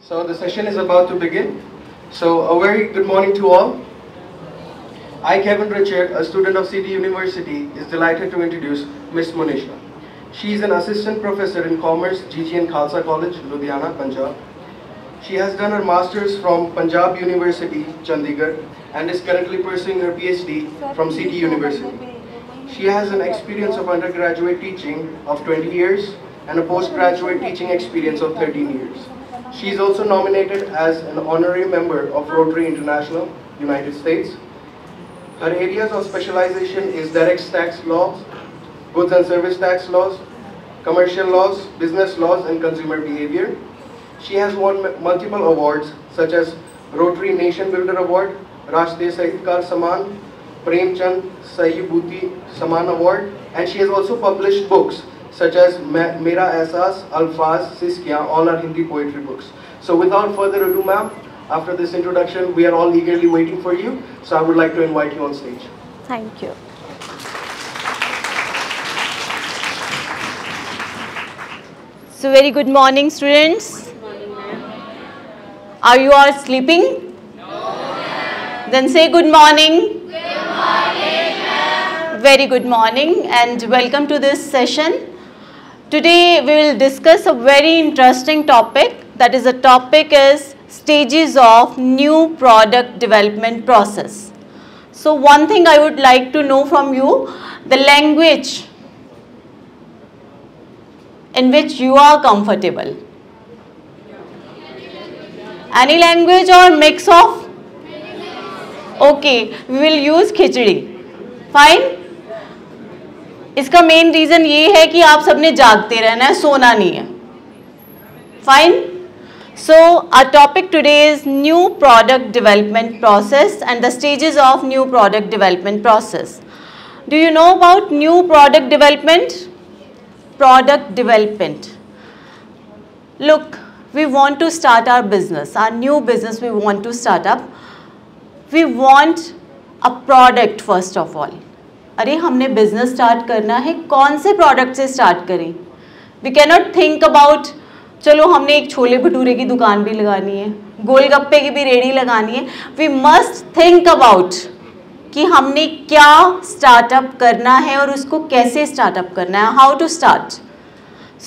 So the session is about to begin. So a very good morning to all. I, Kevin Richard, a student of City University, is delighted to introduce Miss Monisha. She is an assistant professor in commerce, GGN Khalsa College, Ludhiana, Punjab. She has done her master's from Punjab University, Chandigarh, and is currently pursuing her PhD from City University. She has an experience of undergraduate teaching of 20 years and a postgraduate teaching experience of 13 years. She is also nominated as an honorary member of Rotary International, United States. Her areas of specialization is direct tax laws, goods and service tax laws, commercial laws, business laws, and consumer behavior. She has won multiple awards such as Rotary Nation Builder Award, Rashtriya Sahitकार Samman, Premchand Sahibhuti Samman Award, and she has also published books such as Mera Ehsaas, Alfaz, Siskiyan, all are Hindi poetry books. So without further ado, ma'am, after this introduction, we are all eagerly waiting for you. So I would like to invite you on stage. Thank you. So very good morning, students. Good morning, ma'am. Are you all sleeping? No, ma'am. Then say good morning. Good morning, ma'am. Very good morning and welcome to this session. Today we will discuss a very interesting topic. That is, the topic is stages of new product development process. So one thing I would like to know from you, the language in which you are comfortable. Any language or mix of? Okay, we will use khichdi. Fine? इसका main reason ये है कि आप सबने जागते रहना है, सोना नहीं है. Fine? So our topic today is new product development process and the stages of new product development process. Do you know about new product development? Product development. Look, we want to start our business, our new business we want to start up. We want a product first of all. अरे हमने business start करना है, कौन से product से start करें? We cannot think about चलो हमने एक छोले भटूरे की दुकान भी लगानी है, गोलगप्पे की भी रेडी लगानी है. वी मस्ट थिंक अबाउट कि हमने क्या स्टार्टअप करना है और उसको कैसे स्टार्टअप करना है, how to start.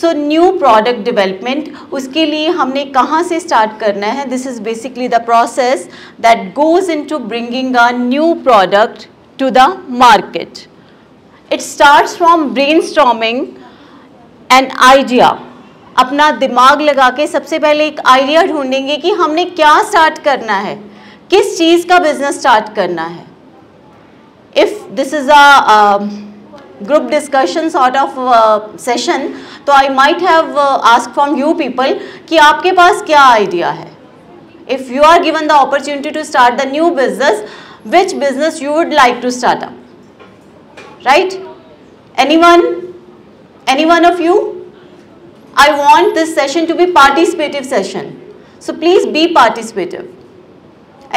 So new product development, उसके लिए हमने कहाँ से स्टार्ट करना है? This is basically the process that goes into bringing a new product to the market. It starts from brainstorming an idea. अपना दिमाग लगा के सबसे पहले एक आइडिया ढूंढेंगे कि हमने क्या स्टार्ट करना है, किस चीज़ का बिजनेस स्टार्ट करना है. If this is a group discussion sort of session, तो I might have asked from you people कि आपके पास क्या आइडिया है. If you are given the opportunity to start the new business, which business you would like to start up? Right? Anyone? Any one of you? I want this session to be participative session. So please be participative.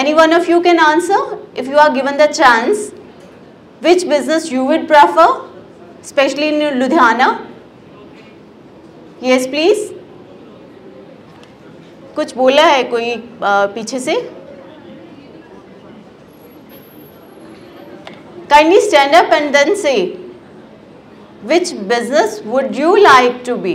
Any one of you can answer if you are given the chance. Which business you would prefer? Especially in Ludhiana. Yes, please. कुछ बोला है कोई पीछे से? Kindly stand up and then say, which business would you like to be?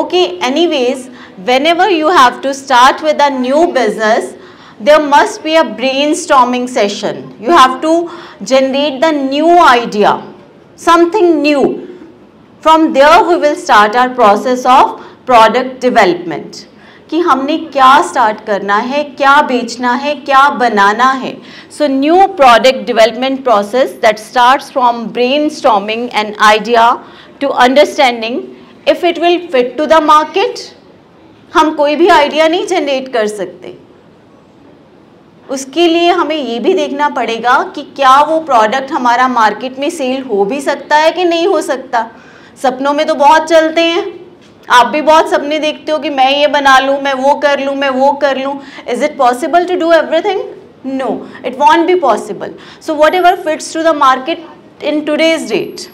Okay, anyways, whenever you have to start with a new business, there must be a brainstorming session. You have to generate the new idea, something new. From there, we will start our process of product development. कि हमने क्या start करना है, क्या बेचना है, क्या बनाना है. So new product development process that starts from brainstorming an idea to understanding if it will fit to the market. हम कोई भी आइडिया नहीं जनरेट कर सकते, उसके लिए हमें ये भी देखना पड़ेगा कि क्या वो प्रोडक्ट हमारा मार्केट में सेल हो भी सकता है कि नहीं हो सकता. सपनों में तो बहुत चलते हैं, आप भी बहुत सपने देखते हो कि मैं ये बना लूँ, मैं वो कर लूँ, मैं वो कर लूँ. Is it possible to do everything? No, it won't be possible. So whatever fits to the market in today's date,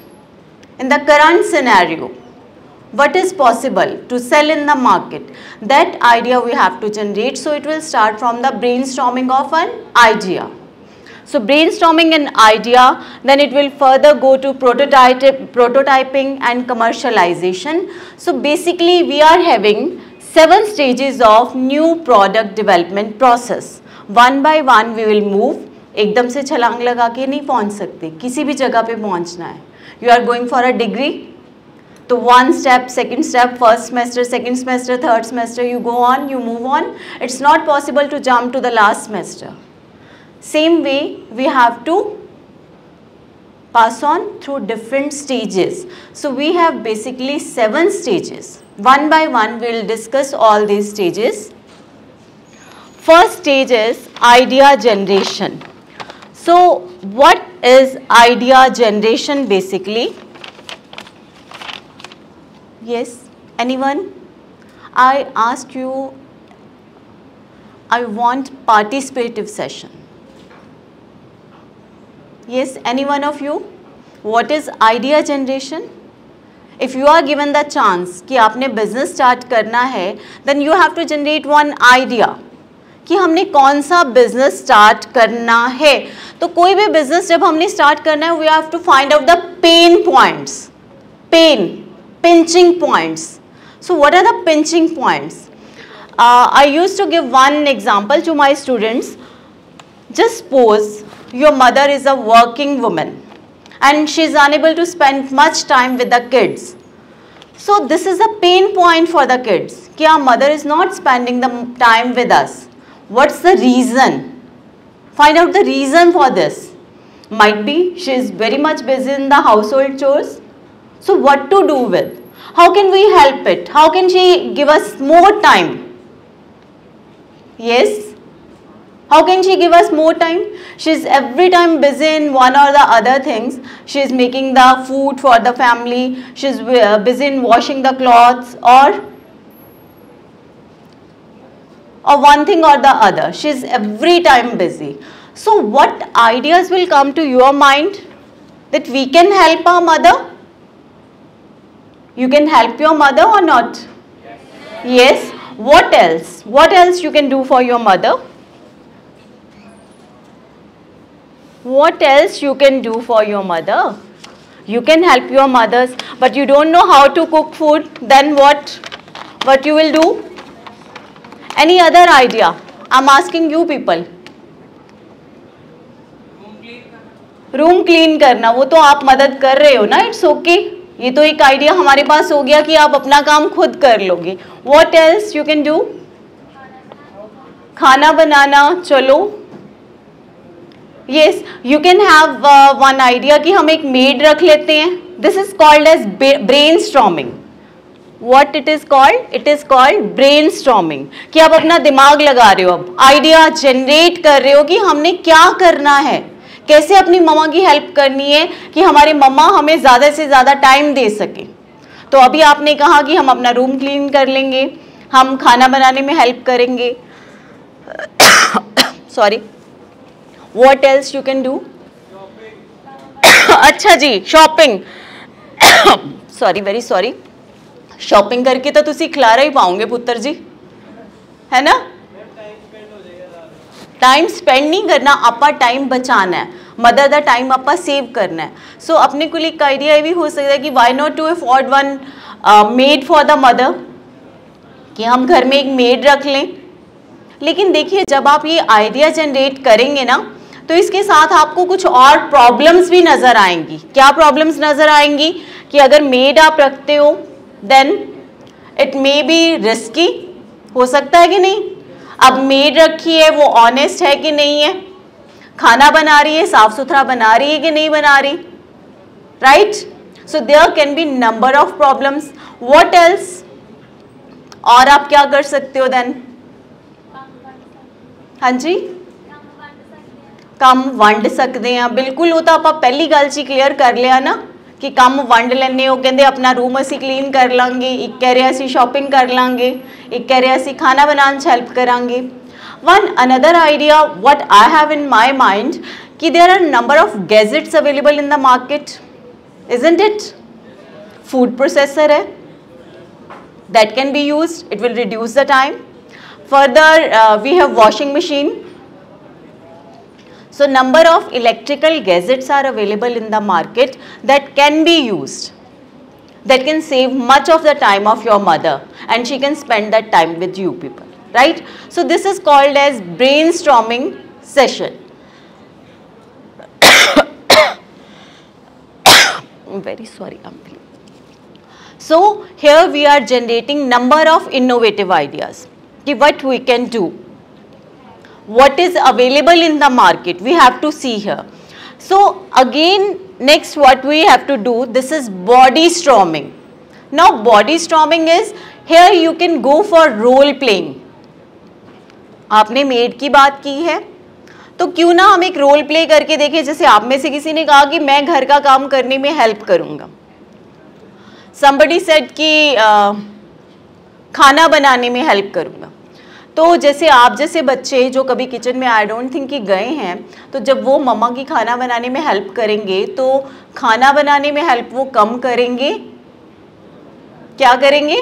in the current scenario, what is possible to sell in the market, that idea we have to generate. So it will start from the brainstorming of an idea. So brainstorming an idea, then it will further go to prototyping and commercialization. So basically we are having 7 stages of new product development process. One by one we will move. एकदम से छलांग लगा के नहीं पहुंच सकते, किसी भी जगह पे पहुंचना है. You are going for a degree, तो 1 step, 2nd step, 1st semester, 2nd semester, 3rd semester, you go on, you move on. It's not possible to jump to the last semester. Same way, we have to pass on through different stages. So we have basically 7 stages. One by one, we will discuss all these stages. First stage is idea generation. So what is idea generation basically? Yes, anyone? I ask you, I want participative session. Yes, any one of you? What is idea generation? If you are given the chance कि आपने business start करना है, then you have to generate one idea कि हमने कौन सा business start करना है. तो कोई भी business जब हमने start करना है, we have to find out the pain points. Pinching points. So what are the pinching points? I used to give one example to my students. Just suppose your mother is a working woman and she is unable to spend much time with the kids. So this is a pain point for the kids कि our mother is not spending the time with us. What's the reason? Find out the reason for this. Might be she is very much busy in the household chores. So what to do with? How can we help it? How can she give us more time? Yes? How can she give us more time? She is every time busy in one or the other things. She is making the food for the family. She is busy in washing the clothes or one thing or the other. She is every time busy. So what ideas will come to your mind that we can help our mother? You can help your mother or not? Yes. What else? What else you can do for your mother? What else you can do for your mother? You can help your mothers, but you don't know how to cook food. Then what? What you will do? Any other idea? I'm asking you people. Room clean करना, वो तो आप मदद कर रहे हो ना, it's okay. ये तो एक आइडिया हमारे पास हो गया कि आप अपना काम खुद कर लोगे. What else you can do? खाना बनाना. चलो, yes, you can have one idea कि हम एक मेड रख लेते हैं. This is called as brainstorming. What it is called? It is called brainstorming. कि आप अपना दिमाग लगा रहे हो, अब आइडिया जनरेट कर रहे हो कि हमने क्या करना है, कैसे अपनी मम्मा की हेल्प करनी है कि हमारे मम्मा हमें ज़्यादा से ज़्यादा टाइम दे सके. तो अभी आपने कहा कि हम अपना रूम क्लीन कर लेंगे, हम खाना बनाने में हेल्प करेंगे. Sorry, what else you can do? अच्छा जी, shopping. Sorry, very sorry. Shopping करके तो तुसी खिलारा ही पाओगे पुत्र जी, है ना. टाइम स्पेंड नहीं करना, आपा टाइम बचाना है. मदर दा टाइम आपा सेव करना है. सो अपने को एक आइडिया ये भी हो सकता है कि why not to afford one maid for the mother, कि हम घर में एक मेड रख लें. लेकिन देखिए, जब आप ये आइडिया जनरेट करेंगे ना, तो इसके साथ आपको कुछ और प्रॉब्लम्स भी नज़र आएंगी. क्या प्रॉब्लम्स नज़र आएंगी? कि अगर मेड आप रखते हो then it may be risky. हो सकता है कि नहीं? अब मेड रखी है, वो ऑनेस्ट है कि नहीं है, खाना बना रही है, साफ सुथरा बना रही है कि नहीं बना रही, right. So there can be number of problems. What else? और आप क्या कर सकते हो देन? हाँ जी, ਕੰਮ ਵੰਡ ਸਕਦੇ ਆ. ਬਿਲਕੁਲ, ਉਹ ਤਾਂ ਆਪਾਂ ਪਹਿਲੀ ਗੱਲ 'ਚ ਹੀ ਕਲੀਅਰ ਕਰ ਲਿਆ ਨਾ ਕਿ ਕੰਮ ਵੰਡ ਲੈਣੇ. ਉਹ ਕਹਿੰਦੇ ਆਪਣਾ ਰੂਮ ਅਸੀਂ ਕਲੀਨ ਕਰ ਲਾਂਗੇ, ਇੱਕ ਕਹਿ ਰਿਹਾ ਅਸੀਂ ਸ਼ਾਪਿੰਗ ਕਰ ਲਾਂਗੇ, ਇੱਕ ਕਹਿ ਰਿਹਾ ਅਸੀਂ ਖਾਣਾ ਬਣਾਉਣ 'ਚ ਹੈਲਪ ਕਰਾਂਗੇ. One another idea what I have in my mind कि there are number of gadgets available in the market, isn't it? Food processor है, that can be used. It will reduce the time. Further, we have washing machine. So number of electrical gadgets are available in the market that can be used, that can save much of the time of your mother, and she can spend that time with you people, right? So this is called as brainstorming session. I'm very sorry, Ampli. So here we are generating number of innovative ideas. What we can do, what is available in the market, we have to see here. So again, next what we have to do, this is body storming. Now body storming is, here you can go for role playing. आपने made की बात की है, तो क्यों ना हम एक रोल प्ले करके देखें. जैसे आप में से किसी ने कहा कि मैं घर का काम करने में हेल्प करूंगा. Somebody said कि खाना बनाने में हेल्प करूंगा. तो जैसे आप जैसे बच्चे जो कभी किचन में आई डोंट थिंक कि गए हैं, तो जब वो मम्मा की खाना बनाने में हेल्प करेंगे तो खाना बनाने में हेल्प वो कम करेंगे, क्या करेंगे,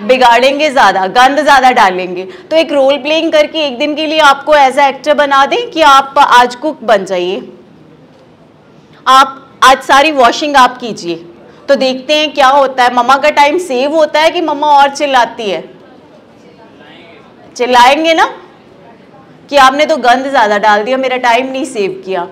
बिगाड़ेंगे ज़्यादा, गंद ज़्यादा डालेंगे. तो एक रोल प्लेइंग करके एक दिन के लिए आपको एज ए एक्टर बना दें कि आप आज कुक बन जाइए, आप आज सारी वॉशिंग आप कीजिए, तो देखते हैं क्या होता है. मम्मा का टाइम सेव होता है कि मम्मा और चिल्लाती है? चिल्लाएंगे ना कि आपने तो गंद ज़्यादा डाल दिया, मेरा टाइम नहीं सेव किया.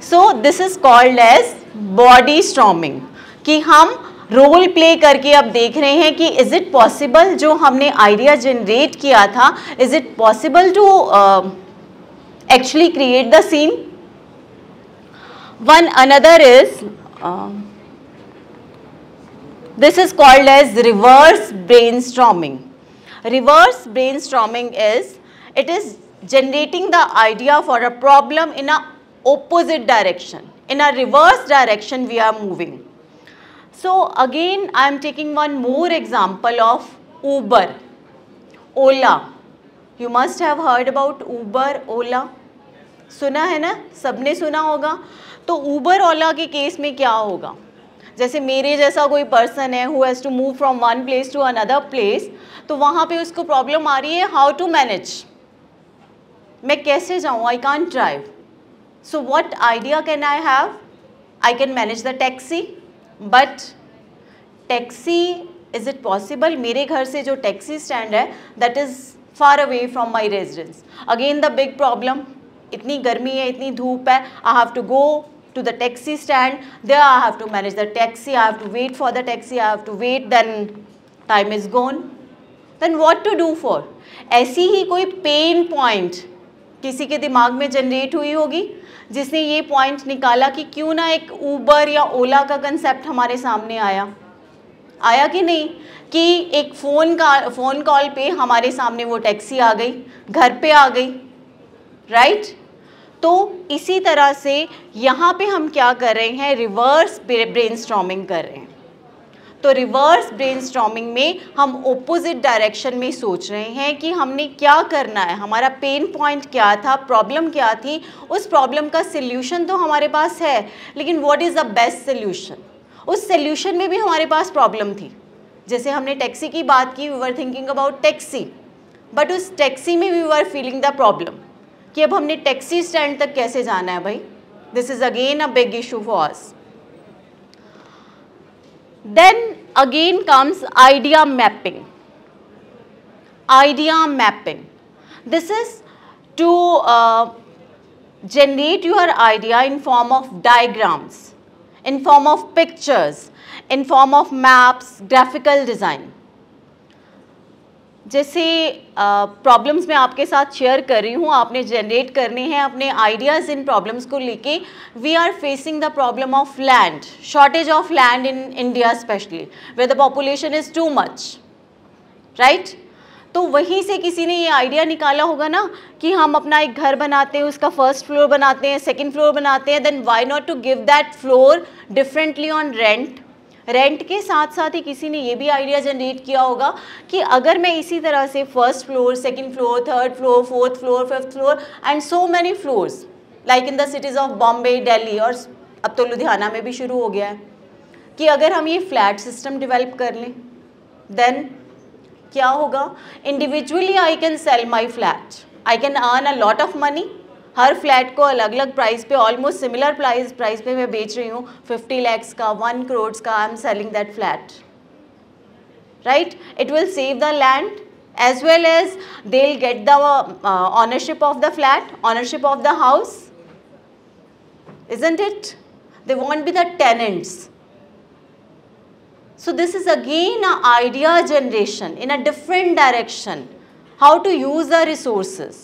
So this is called as body storming, कि हम रोल प्ले करके अब देख रहे हैं कि इज इट पॉसिबल, जो हमने आइडिया जनरेट किया था, is it possible to actually create the scene. One another is this is called as reverse brainstorming. Reverse brainstorming is, it is generating the idea for a problem in a opposite direction. In a reverse direction we are moving. So again I am taking one more example of Uber, Ola. You must have heard about Uber, Ola. सुना है ना, सबने सुना होगा. तो Uber, Ola के case में क्या होगा, जैसे मेरे जैसा कोई पर्सन है who has to move from one place to another place, तो वहाँ पे उसको प्रॉब्लम आ रही है हाउ टू मैनेज, मैं कैसे जाऊँ, I can't drive. So what idea can I have, I can manage the taxi, but taxi is it possible, मेरे घर से जो टैक्सी स्टैंड है that is far away from my residence. Again the big problem, इतनी गर्मी है, इतनी धूप है, I have to go to the taxi stand, there I have to manage the taxi, I have to wait for the taxi, I have to wait, then time is gone. Then what to do for? ऐसी ही कोई pain point किसी के दिमाग में generate हुई होगी जिसने ये पॉइंट निकाला कि क्यों ना एक ऊबर या ओला का कंसेप्ट हमारे सामने आया कि नहीं, कि एक फ़ोन कॉल पे हमारे सामने वो टैक्सी आ गई, घर पे आ गई, राइट. तो इसी तरह से यहाँ पे हम क्या कर रहे हैं, रिवर्स ब्रेनस्टॉर्मिंग कर रहे हैं. तो रिवर्स ब्रेनस्टॉर्मिंग में हम ओपोजिट डायरेक्शन में सोच रहे हैं कि हमने क्या करना है, हमारा पेन पॉइंट क्या था, प्रॉब्लम क्या थी, उस प्रॉब्लम का सल्यूशन तो हमारे पास है, लेकिन what is the best solution. उस सल्यूशन में भी हमारे पास प्रॉब्लम थी. जैसे हमने टैक्सी की बात की, we were thinking about taxi, but उस टैक्सी में we were feeling the problem कि अब हमने टैक्सी स्टैंड तक कैसे जाना है भाई. This is again a big issue for us. Then again comes idea mapping. Idea mapping, this is to generate your idea in form of diagrams, in form of pictures, in form of maps, graphical design. जैसे problems मैं आपके साथ share कर रही हूँ, आपने generate करने हैं अपने आइडियाज़ इन प्रॉब्लम्स को लेके. We are facing the problem of land, shortage of land in India specially, where the population is too much, right. तो वहीं से किसी ने ये आइडिया निकाला होगा ना कि हम अपना एक घर बनाते हैं, उसका फर्स्ट फ्लोर बनाते हैं, सेकेंड फ्लोर बनाते हैं, then why not to give that floor differently on rent. Rent के साथ साथ ही किसी ने ये भी आइडिया जनरेट किया होगा कि अगर मैं इसी तरह से first floor, second floor, third floor, fourth floor, fifth floor and so many floors like in the cities of Bombay, Delhi, और अब तो लुधियाना में भी शुरू हो गया है, कि अगर हम ये फ्लैट सिस्टम डेवलप कर लें, देन क्या होगा, individually I can sell my flat, I can earn a lot of money. Her flat को अलग अलग प्राइस पे, ऑलमोस्ट सिमिलर प्राइस पे मैं बेच रही हूँ, 50 lakhs का, 1 crore का, I am selling that flat, right. It will save the land as well as they'll get the ownership of the flat, ownership of the house, isn't it? They won't be the tenants. So this is again an idea generation in a different direction, how to use the resources.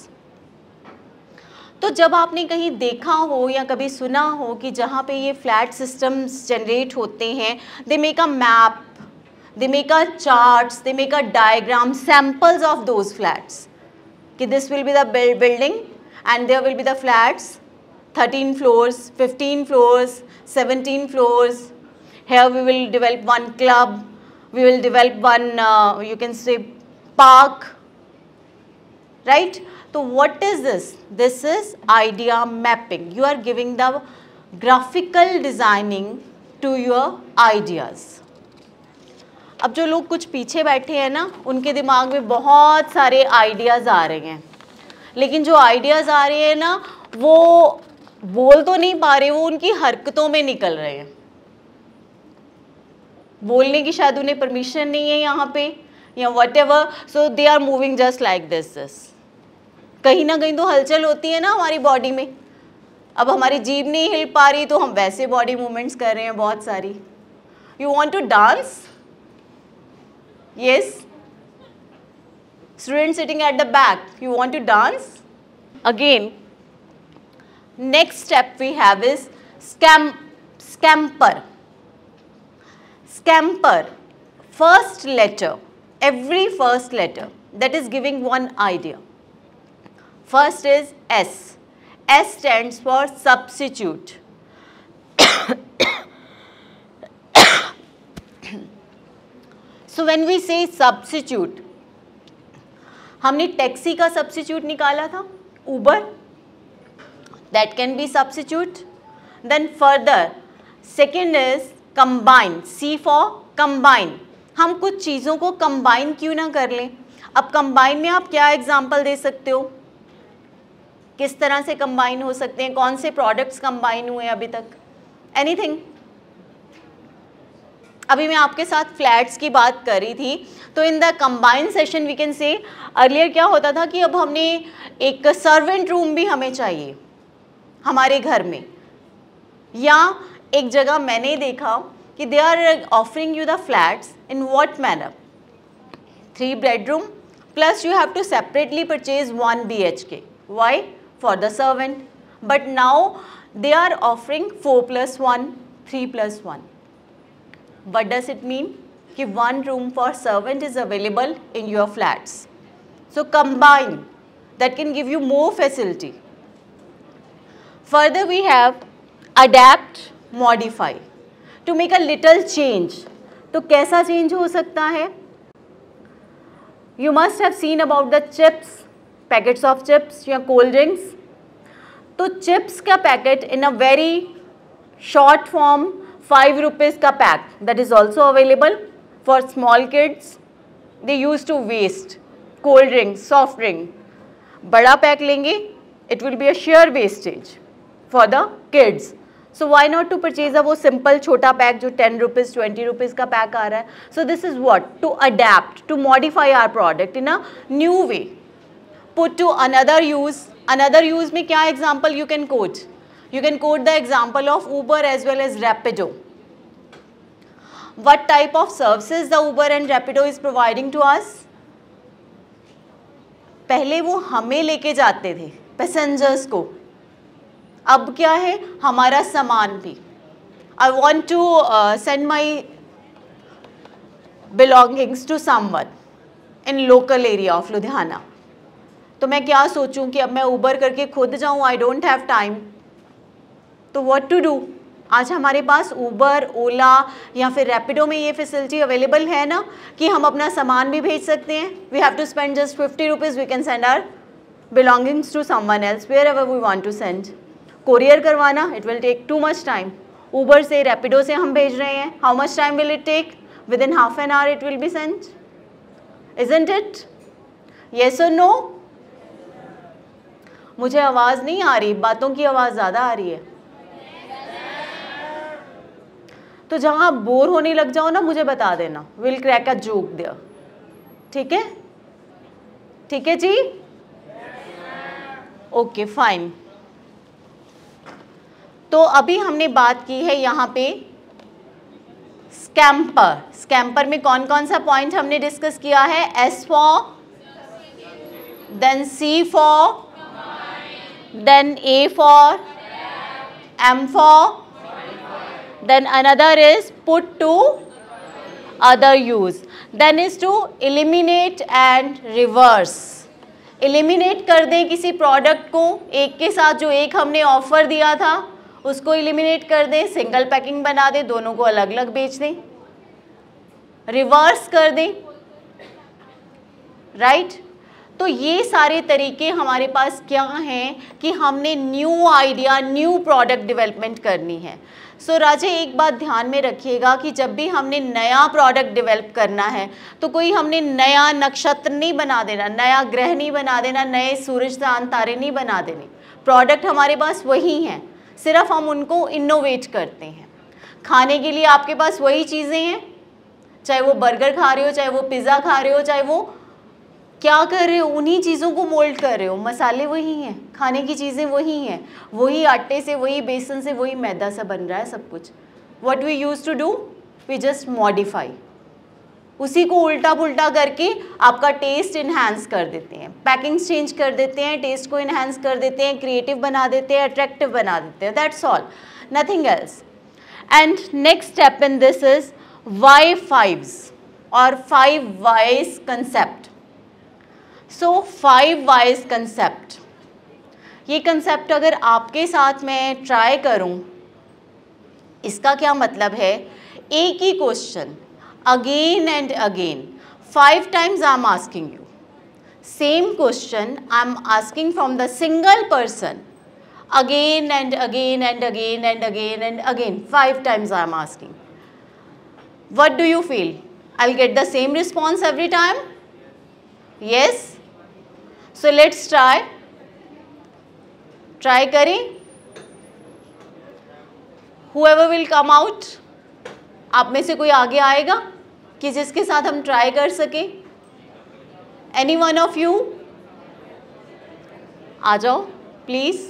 तो जब आपने कहीं देखा हो या कभी सुना हो कि जहाँ पे ये फ्लैट सिस्टम्स जनरेट होते हैं, they make a map, they make a charts, they make a diagram, samples of those flats, कि this will be the building and there will be the flats, 13 floors, 15 floors, 17 floors, here we will develop one club, we will develop one you can say park, right? So what is this? This is idea mapping. You are giving the graphical designing to your ideas. अब जो लोग कुछ पीछे बैठे हैं ना, उनके दिमाग में बहुत सारे आइडियाज़ आ रहे हैं, लेकिन जो आइडियाज़ आ रहे हैं ना, वो बोल तो नहीं पा रहे, वो उनकी हरकतों में निकल रहे हैं। बोलने की शायद उन्हें परमिशन नहीं है यहाँ पे या whatever, so they are moving just like this. कहीं ना कहीं तो हलचल होती है ना हमारी बॉडी में। अब हमारी जीभ नहीं हिल पा रही तो हम वैसे बॉडी मूवमेंट्स कर रहे हैं बहुत सारी। You want to dance? Yes, students sitting at the back, you want to dance? Again, next step we have is scamper. Scamper, first letter, every first letter, that is giving one idea. First is S. S stands for substitute. So when we say substitute, हमने taxi का substitute निकाला था, Uber, that can be substitute. Then further, second is combine, C for combine. हम कुछ चीज़ों को combine क्यों ना कर लें? अब combine में आप क्या example दे सकते हो? किस तरह से combine हो सकते हैं? कौन से products combine हुए अभी तक? Anything? अभी मैं आपके साथ फ्लैट्स की बात कर रही थी, तो in the combined session we can say, earlier क्या होता था कि अब हमने एक सर्वेंट रूम भी हमें चाहिए हमारे घर में, या एक जगह मैंने देखा कि they are offering you the flats in what manner, 3 bedroom plus you have to separately purchase 1 BHK. Why? For the servant. But now they are offering 4+1, 3+1. What does it mean? कि 1 room for servant is available in your flats. So combine, that can give you more facility. Further we have adapt, modify, to make a little change. तो कैसा change हो सकता है? You must have seen about the chips, packets of chips या cold drinks. तो chips का packet in a very short form, 5 rupees का pack, that is also available for small kids. They used to waste cold drinks, soft drink. बड़ा pack लेंगे, it will be a sheer wastage for the kids. So why not to purchase वो simple छोटा pack जो 10 rupees, 20 rupees का pack आ रहा है. So this is what? To adapt, to modify our product in a new way. Put to another use. Another use में क्या example you can quote? You can quote the example of Uber as well as Rapido. What type of services the Uber and Rapido is providing to us? पहले वो हमें लेके जाते थे, passengers को. अब क्या है? हमारा सामान भी. I want to send my belongings to someone in local area of Ludhiana. तो मैं क्या सोचूं कि अब मैं Uber करके खुद जाऊं? I don't have time. तो what to do? आज हमारे पास Uber, Ola या फिर Rapido में ये फैसिलिटी अवेलेबल है ना कि हम अपना सामान भी भेज सकते हैं. We have to spend just 50 rupees. We can send our belongings to someone else wherever we want to send. Courier करवाना, it will take too much time. Uber से, Rapido से हम भेज रहे हैं. How much time will it take? Within half an hour it will be sent. Isn't it? Yes or no? मुझे आवाज़ नहीं आ रही, बातों की आवाज़ ज़्यादा आ रही है। तो जहाँ आप बोर होने लग जाओ ना, मुझे बता देना, will crack a joke there. ठीक है? ठीक है जी? Okay fine. तो अभी हमने बात की है यहाँ पे स्कैम्पर। स्कैम्पर में कौन कौन सा पॉइंट हमने डिस्कस किया है? S for, then C for, then A for, M for, then another is put to other use, then is to eliminate and reverse। eliminate कर दें किसी प्रोडक्ट को, एक के साथ जो एक हमने ऑफर दिया था उसको eliminate कर दें, सिंगल पैकिंग बना दें, दोनों को अलग अलग बेच दें। रिवर्स कर दें, राइट? तो ये सारे तरीके हमारे पास क्या हैं कि हमने new idea, new product development करनी है। सो राजे एक बात ध्यान में रखिएगा कि जब भी हमने नया प्रोडक्ट डेवलप करना है तो कोई हमने नया नक्षत्र नहीं बना देना, नया ग्रह नहीं बना देना, नए सूरज चांद तारे नहीं बना देने। प्रोडक्ट हमारे पास वही हैं, सिर्फ हम उनको इनोवेट करते हैं। खाने के लिए आपके पास वही चीज़ें हैं, चाहे वो बर्गर खा रहे हो, चाहे वो पिज़्ज़ा खा रहे हो, चाहे वो क्या कर रहे हो, उन्हीं चीज़ों को मोल्ड कर रहे हो। मसाले वही हैं, खाने की चीज़ें वही हैं, वही आटे से, वही बेसन से, वही मैदा से बन रहा है सब कुछ। What we use to do, we just modify, उसी को उल्टा पुल्टा करके आपका टेस्ट इन्हांस कर देते हैं, पैकिंग्स चेंज कर देते हैं, टेस्ट को इन्हांस कर देते हैं, क्रिएटिव बना देते हैं, अट्रैक्टिव बना देते हैं। That's all, nothing else. And next step in this is why fives और 5 वाइज कंसेप्ट। सो 5 वाइज कंसेप्ट, ये कंसेप्ट अगर आपके साथ मैं ट्राई करूं, इसका क्या मतलब है? एक ही question again and again 5 times I am asking you, same question I am asking from the single person again and again and again and again and again 5 times I am asking. What do you feel? I will get the same response every time? Yes? So let's try करें। Whoever will come out, आप में से कोई आगे आएगा कि जिसके साथ हम ट्राई कर सके? Any one of you? आ जाओ प्लीज।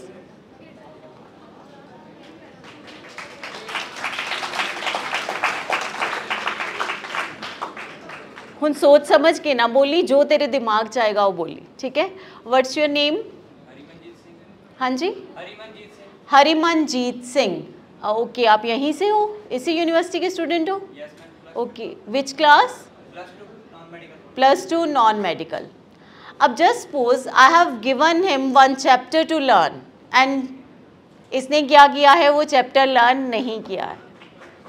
हुन सोच समझ के ना बोली, जो तेरे दिमाग चाहेगा वो बोली, ठीक है? What's your name? हाँ जी, हरिमनजीत सिंह। ओके, आप यहीं से हो, इसी यूनिवर्सिटी के स्टूडेंट हो? Okay, which class? +2 non medical. अब just suppose I have given him 1 chapter to learn and इसने क्या किया है? वो चैप्टर लर्न नहीं किया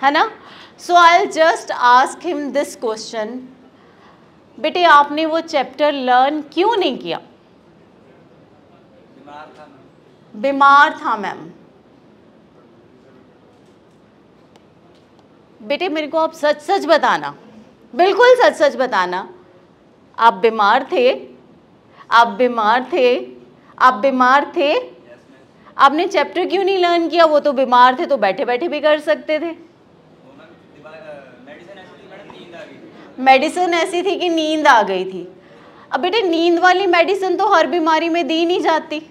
है ना? So I will just ask him this question, बेटे आपने वो चैप्टर लर्न क्यों नहीं किया? बीमार था मैम। बेटे मेरे को आप सच सच बताना, बिल्कुल सच सच बताना, आप बीमार थे? आप बीमार थे? आप बीमार थे? आपने चैप्टर क्यों नहीं लर्न किया? वो तो बीमार थे तो बैठे बैठे भी कर सकते थे। मेडिसिन ऐसी थी कि नींद आ गई थी। अब बेटे नींद वाली मेडिसिन तो हर बीमारी में दी नहीं जाती।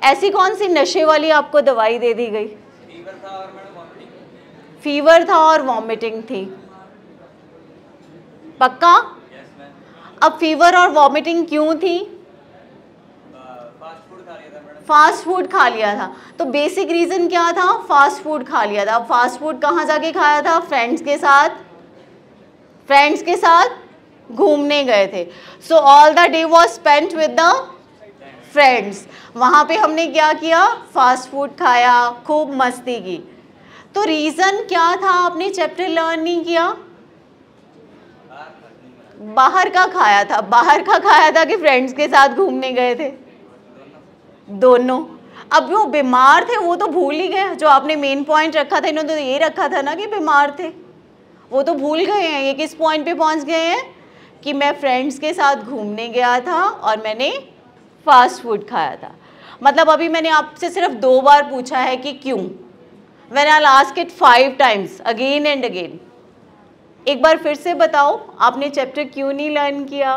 ऐसी कौन सी नशे वाली आपको दवाई दे दी गई? फीवर था और वॉमिटिंग थी। पक्का? अब फीवर और वॉमिटिंग क्यों थी? फास्ट फूड खा लिया था। तो बेसिक रीज़न क्या था? फास्ट फूड खा लिया था। फास्ट फूड कहाँ जाके खाया था? फ्रेंड्स के साथ। फ्रेंड्स के साथ घूमने गए थे। So all the day was spent with the friends. वहाँ पे हमने क्या किया? फास्ट फूड खाया, खूब मस्ती की। तो रीज़न क्या था आपने चैप्टर लर्न नहीं किया? बाहर का खाया था। बाहर का खाया था कि फ्रेंड्स के साथ घूमने गए थे? दोनों। अब वो बीमार थे वो तो भूल ही गए। जो आपने मेन पॉइंट रखा था, इन्होंने तो ये रखा था ना कि बीमार थे, वो तो भूल गए हैं। ये किस पॉइंट पे पहुंच गए हैं कि मैं फ्रेंड्स के साथ घूमने गया था और मैंने फास्ट फूड खाया था। मतलब अभी मैंने आपसे सिर्फ 2 बार पूछा है कि क्यों। When I'll ask it 5 times again and again. एक बार फिर से बताओ, आपने चैप्टर क्यों नहीं लर्न किया?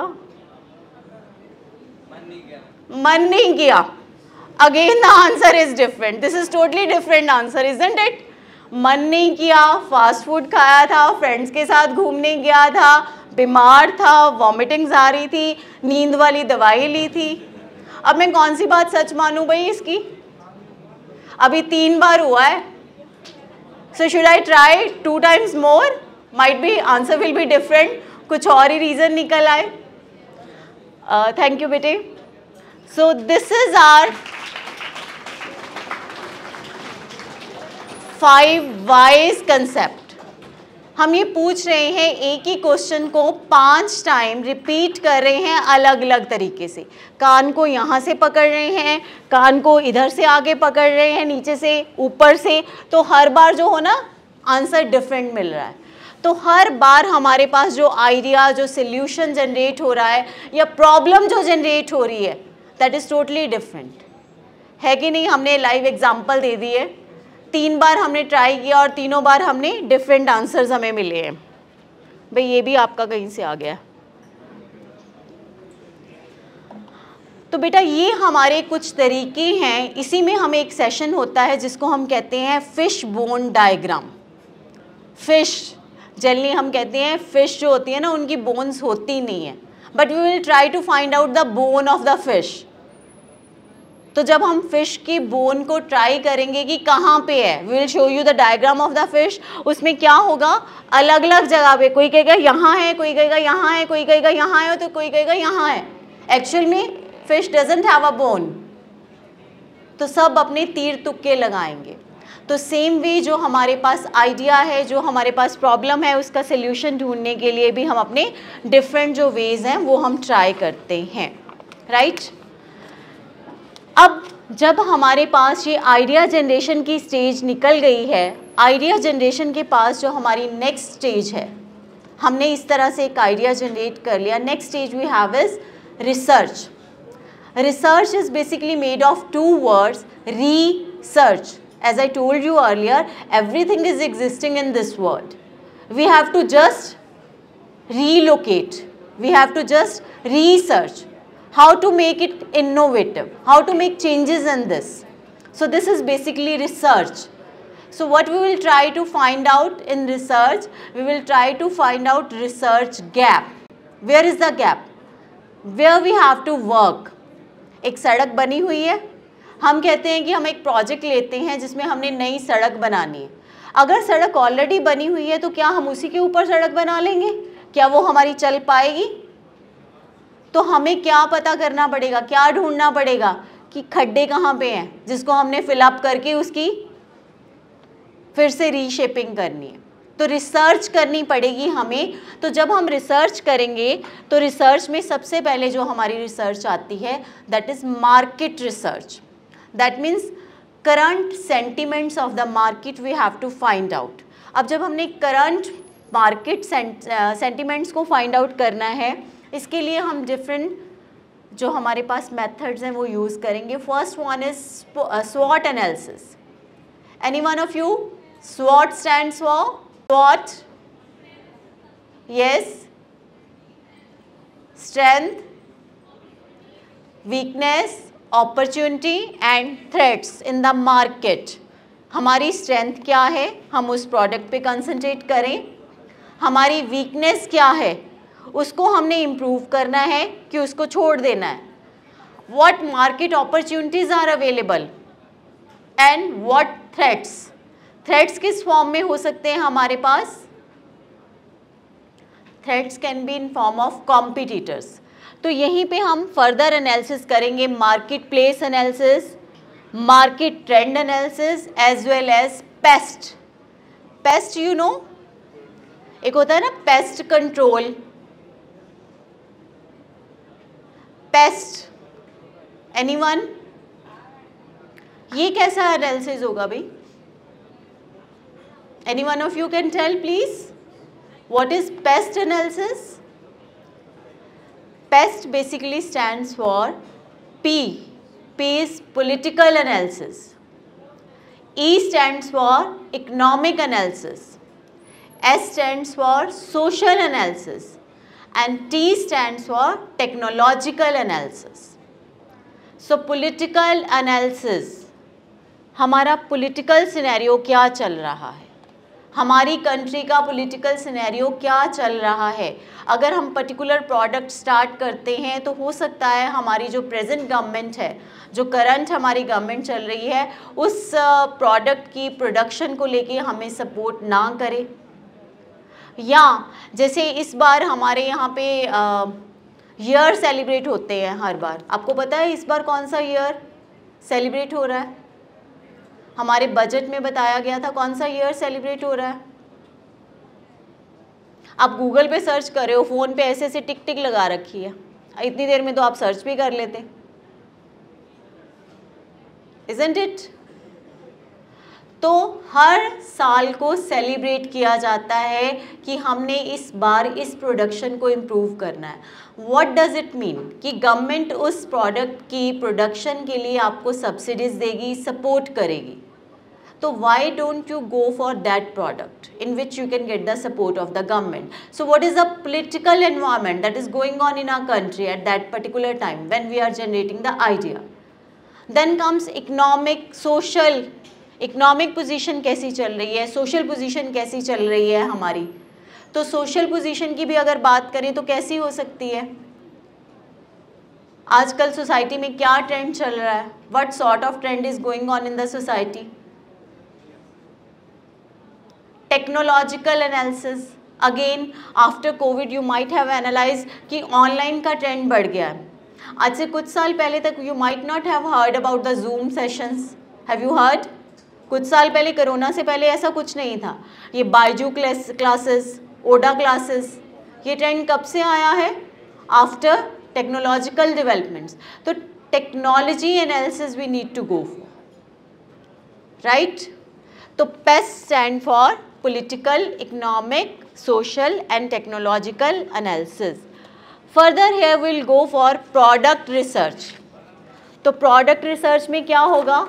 मन नहीं किया। Again the answer is different. This is totally different answer, isn't it? मन नहीं किया, फास्ट फूड खाया था, फ्रेंड्स के साथ घूमने गया था, बीमार था, वॉमिटिंग्स आ रही थी, नींद वाली दवाई ली थी। अब मैं कौन सी बात सच मानूं भाई इसकी? अभी 3 बार हुआ है। So should I try 2 times more? Might be answer will be different. कुछ और ही रीज़न निकल आए। Thank you बेटे। So this is our 5 whys concept. हम ये पूछ रहे हैं, एक ही क्वेश्चन को 5 टाइम रिपीट कर रहे हैं अलग अलग तरीके से। कान को यहाँ से पकड़ रहे हैं, कान को इधर से आगे पकड़ रहे हैं, नीचे से ऊपर से, तो हर बार जो हो ना आंसर डिफरेंट मिल रहा है। तो हर बार हमारे पास जो आइडिया, जो सोल्यूशन जनरेट हो रहा है या प्रॉब्लम जो जनरेट हो रही है, दैट इज़ टोटली डिफरेंट, है कि नहीं? हमने लाइव एग्जाम्पल दे दिए, 3 बार हमने ट्राई किया और तीनों बार हमने डिफरेंट आंसर्स हमें मिले हैं। भाई ये भी आपका कहीं से आ गया। तो बेटा ये हमारे कुछ तरीके हैं। इसी में हमें एक सेशन होता है जिसको हम कहते हैं fish bone diagram. Fish generally हम कहते हैं फिश जो होती है ना उनकी बोन्स होती नहीं है, but we will try to find out the bone of the fish. तो जब हम फिश की बोन को ट्राई करेंगे कि कहाँ पे है, we will show you the diagram of the fish. उसमें क्या होगा, अलग अलग जगह पे, कोई कहेगा यहाँ है, कोई कहेगा यहाँ है, कोई कहेगा यहाँ है, तो कोई कहेगा यहाँ है। एक्चुअल में fish doesn't have a bone, तो सब अपने तीर तुक्के लगाएंगे। तो सेम वे जो हमारे पास आइडिया है, जो हमारे पास प्रॉब्लम है, उसका सोल्यूशन ढूंढने के लिए भी हम अपने डिफरेंट जो वेज हैं वो हम ट्राई करते हैं, राइट? अब जब हमारे पास ये आइडिया जनरेशन की स्टेज निकल गई है, आइडिया जनरेशन के पास जो हमारी नेक्स्ट स्टेज है, हमने इस तरह से एक आइडिया जनरेट कर लिया। Next stage we have is research. Research is basically made of 2 words, research. As I told you earlier, everything is existing in this world. We have to just relocate. We have to just research how to make it innovative, how to make changes in this. So this is basically research. So what we will try to find out in research, we will try to find out research gap. Where is the gap? Where we have to work. एक सड़क बनी हुई है, हम कहते हैं कि हम एक प्रोजेक्ट लेते हैं जिसमें हमने नई सड़क बनानी है। अगर सड़क ऑलरेडी बनी हुई है तो क्या हम उसी के ऊपर सड़क बना लेंगे? क्या वो हमारी चल पाएगी? तो हमें क्या पता करना पड़ेगा, क्या ढूंढना पड़ेगा कि खड्डे कहाँ पे हैं जिसको हमने फिलअप करके उसकी फिर से रीशेपिंग करनी है। तो रिसर्च करनी पड़ेगी हमें। तो जब हम रिसर्च करेंगे तो रिसर्च में सबसे पहले जो हमारी रिसर्च आती है that is market research. That means current sentiments of the market we have to find out. अब जब हमने करंट मार्केट सेंटिमेंट्स को फाइंड आउट करना है, इसके लिए हम डिफरेंट जो हमारे पास मेथड्स हैं वो यूज़ करेंगे। First one is SWOT analysis. Any one of you? SWOT stands for SWOT? Yes. Strength, weakness, opportunity and threats in the market. हमारी स्ट्रेंथ क्या है, हम उस प्रोडक्ट पे कंसंट्रेट करें। हमारी वीकनेस क्या है, उसको हमने इम्प्रूव करना है कि उसको छोड़ देना है। What market opportunities are available and what threats? Threats किस फॉर्म में हो सकते हैं हमारे पास? Threats can be in form of competitors. तो यहीं पे हम फर्दर एनालिसिस करेंगे, market place analysis, market trend analysis as well as PEST. PEST you know, एक होता है ना पेस्ट कंट्रोल, पेस्ट, एनीवन? ये कैसा एनालिसिस होगा भाई? Any one of you can tell please? What is pest analysis? PEST basically stands for P. P is political analysis. E stands for economic analysis. S stands for social analysis. And T stands for technological analysis. So political analysis, हमारा political scenario क्या चल रहा है, हमारी country का political scenario क्या चल रहा है. अगर हम पर्टिकुलर प्रोडक्ट स्टार्ट करते हैं तो हो सकता है हमारी जो प्रेजेंट गवर्नमेंट है, जो करंट हमारी गवर्नमेंट चल रही है, उस प्रोडक्ट की प्रोडक्शन को लेके हमें सपोर्ट ना करे. या जैसे इस बार हमारे यहाँ पे ईयर सेलिब्रेट होते हैं हर बार. आपको पता है इस बार कौन सा ईयर सेलिब्रेट हो रहा है? हमारे बजट में बताया गया था कौन सा ईयर सेलिब्रेट हो रहा है. आप गूगल पे सर्च कर रहे हो, फ़ोन पे ऐसे ऐसे टिक टिक लगा रखी है, इतनी देर में तो आप सर्च भी कर लेते. Isn't it? तो हर साल को सेलिब्रेट किया जाता है कि हमने इस बार इस प्रोडक्शन को इम्प्रूव करना है. What does it mean? कि गवर्नमेंट उस प्रोडक्ट की प्रोडक्शन के लिए आपको सब्सिडीज देगी, सपोर्ट करेगी. तो why don't you go for that product in which you can get the support of the government. So what is the political environment that is going on in our country at that particular time when we are generating the idea. Then comes economic, social. Economic position कैसी चल रही है, social position कैसी चल रही है हमारी. तो सोशल पोजीशन की भी अगर बात करें तो कैसी हो सकती है? आजकल सोसाइटी में क्या ट्रेंड चल रहा है? What sort of trend is going on in the society? Technological analysis. Again after Covid you might have analyse कि ऑनलाइन का ट्रेंड बढ़ गया है. आज से कुछ साल पहले तक you might not have heard about the zoom sessions. Have you heard? कुछ साल पहले, कोरोना से पहले ऐसा कुछ नहीं था. ये बायजू क्लासेस, ओडा क्लासेस, ये ट्रेंड कब से आया है? After technological developments. तो technology analysis we need to go for, right. तो PEST stand for political, economic, social and technological analysis. Further here will go for product research. तो प्रोडक्ट रिसर्च में क्या होगा?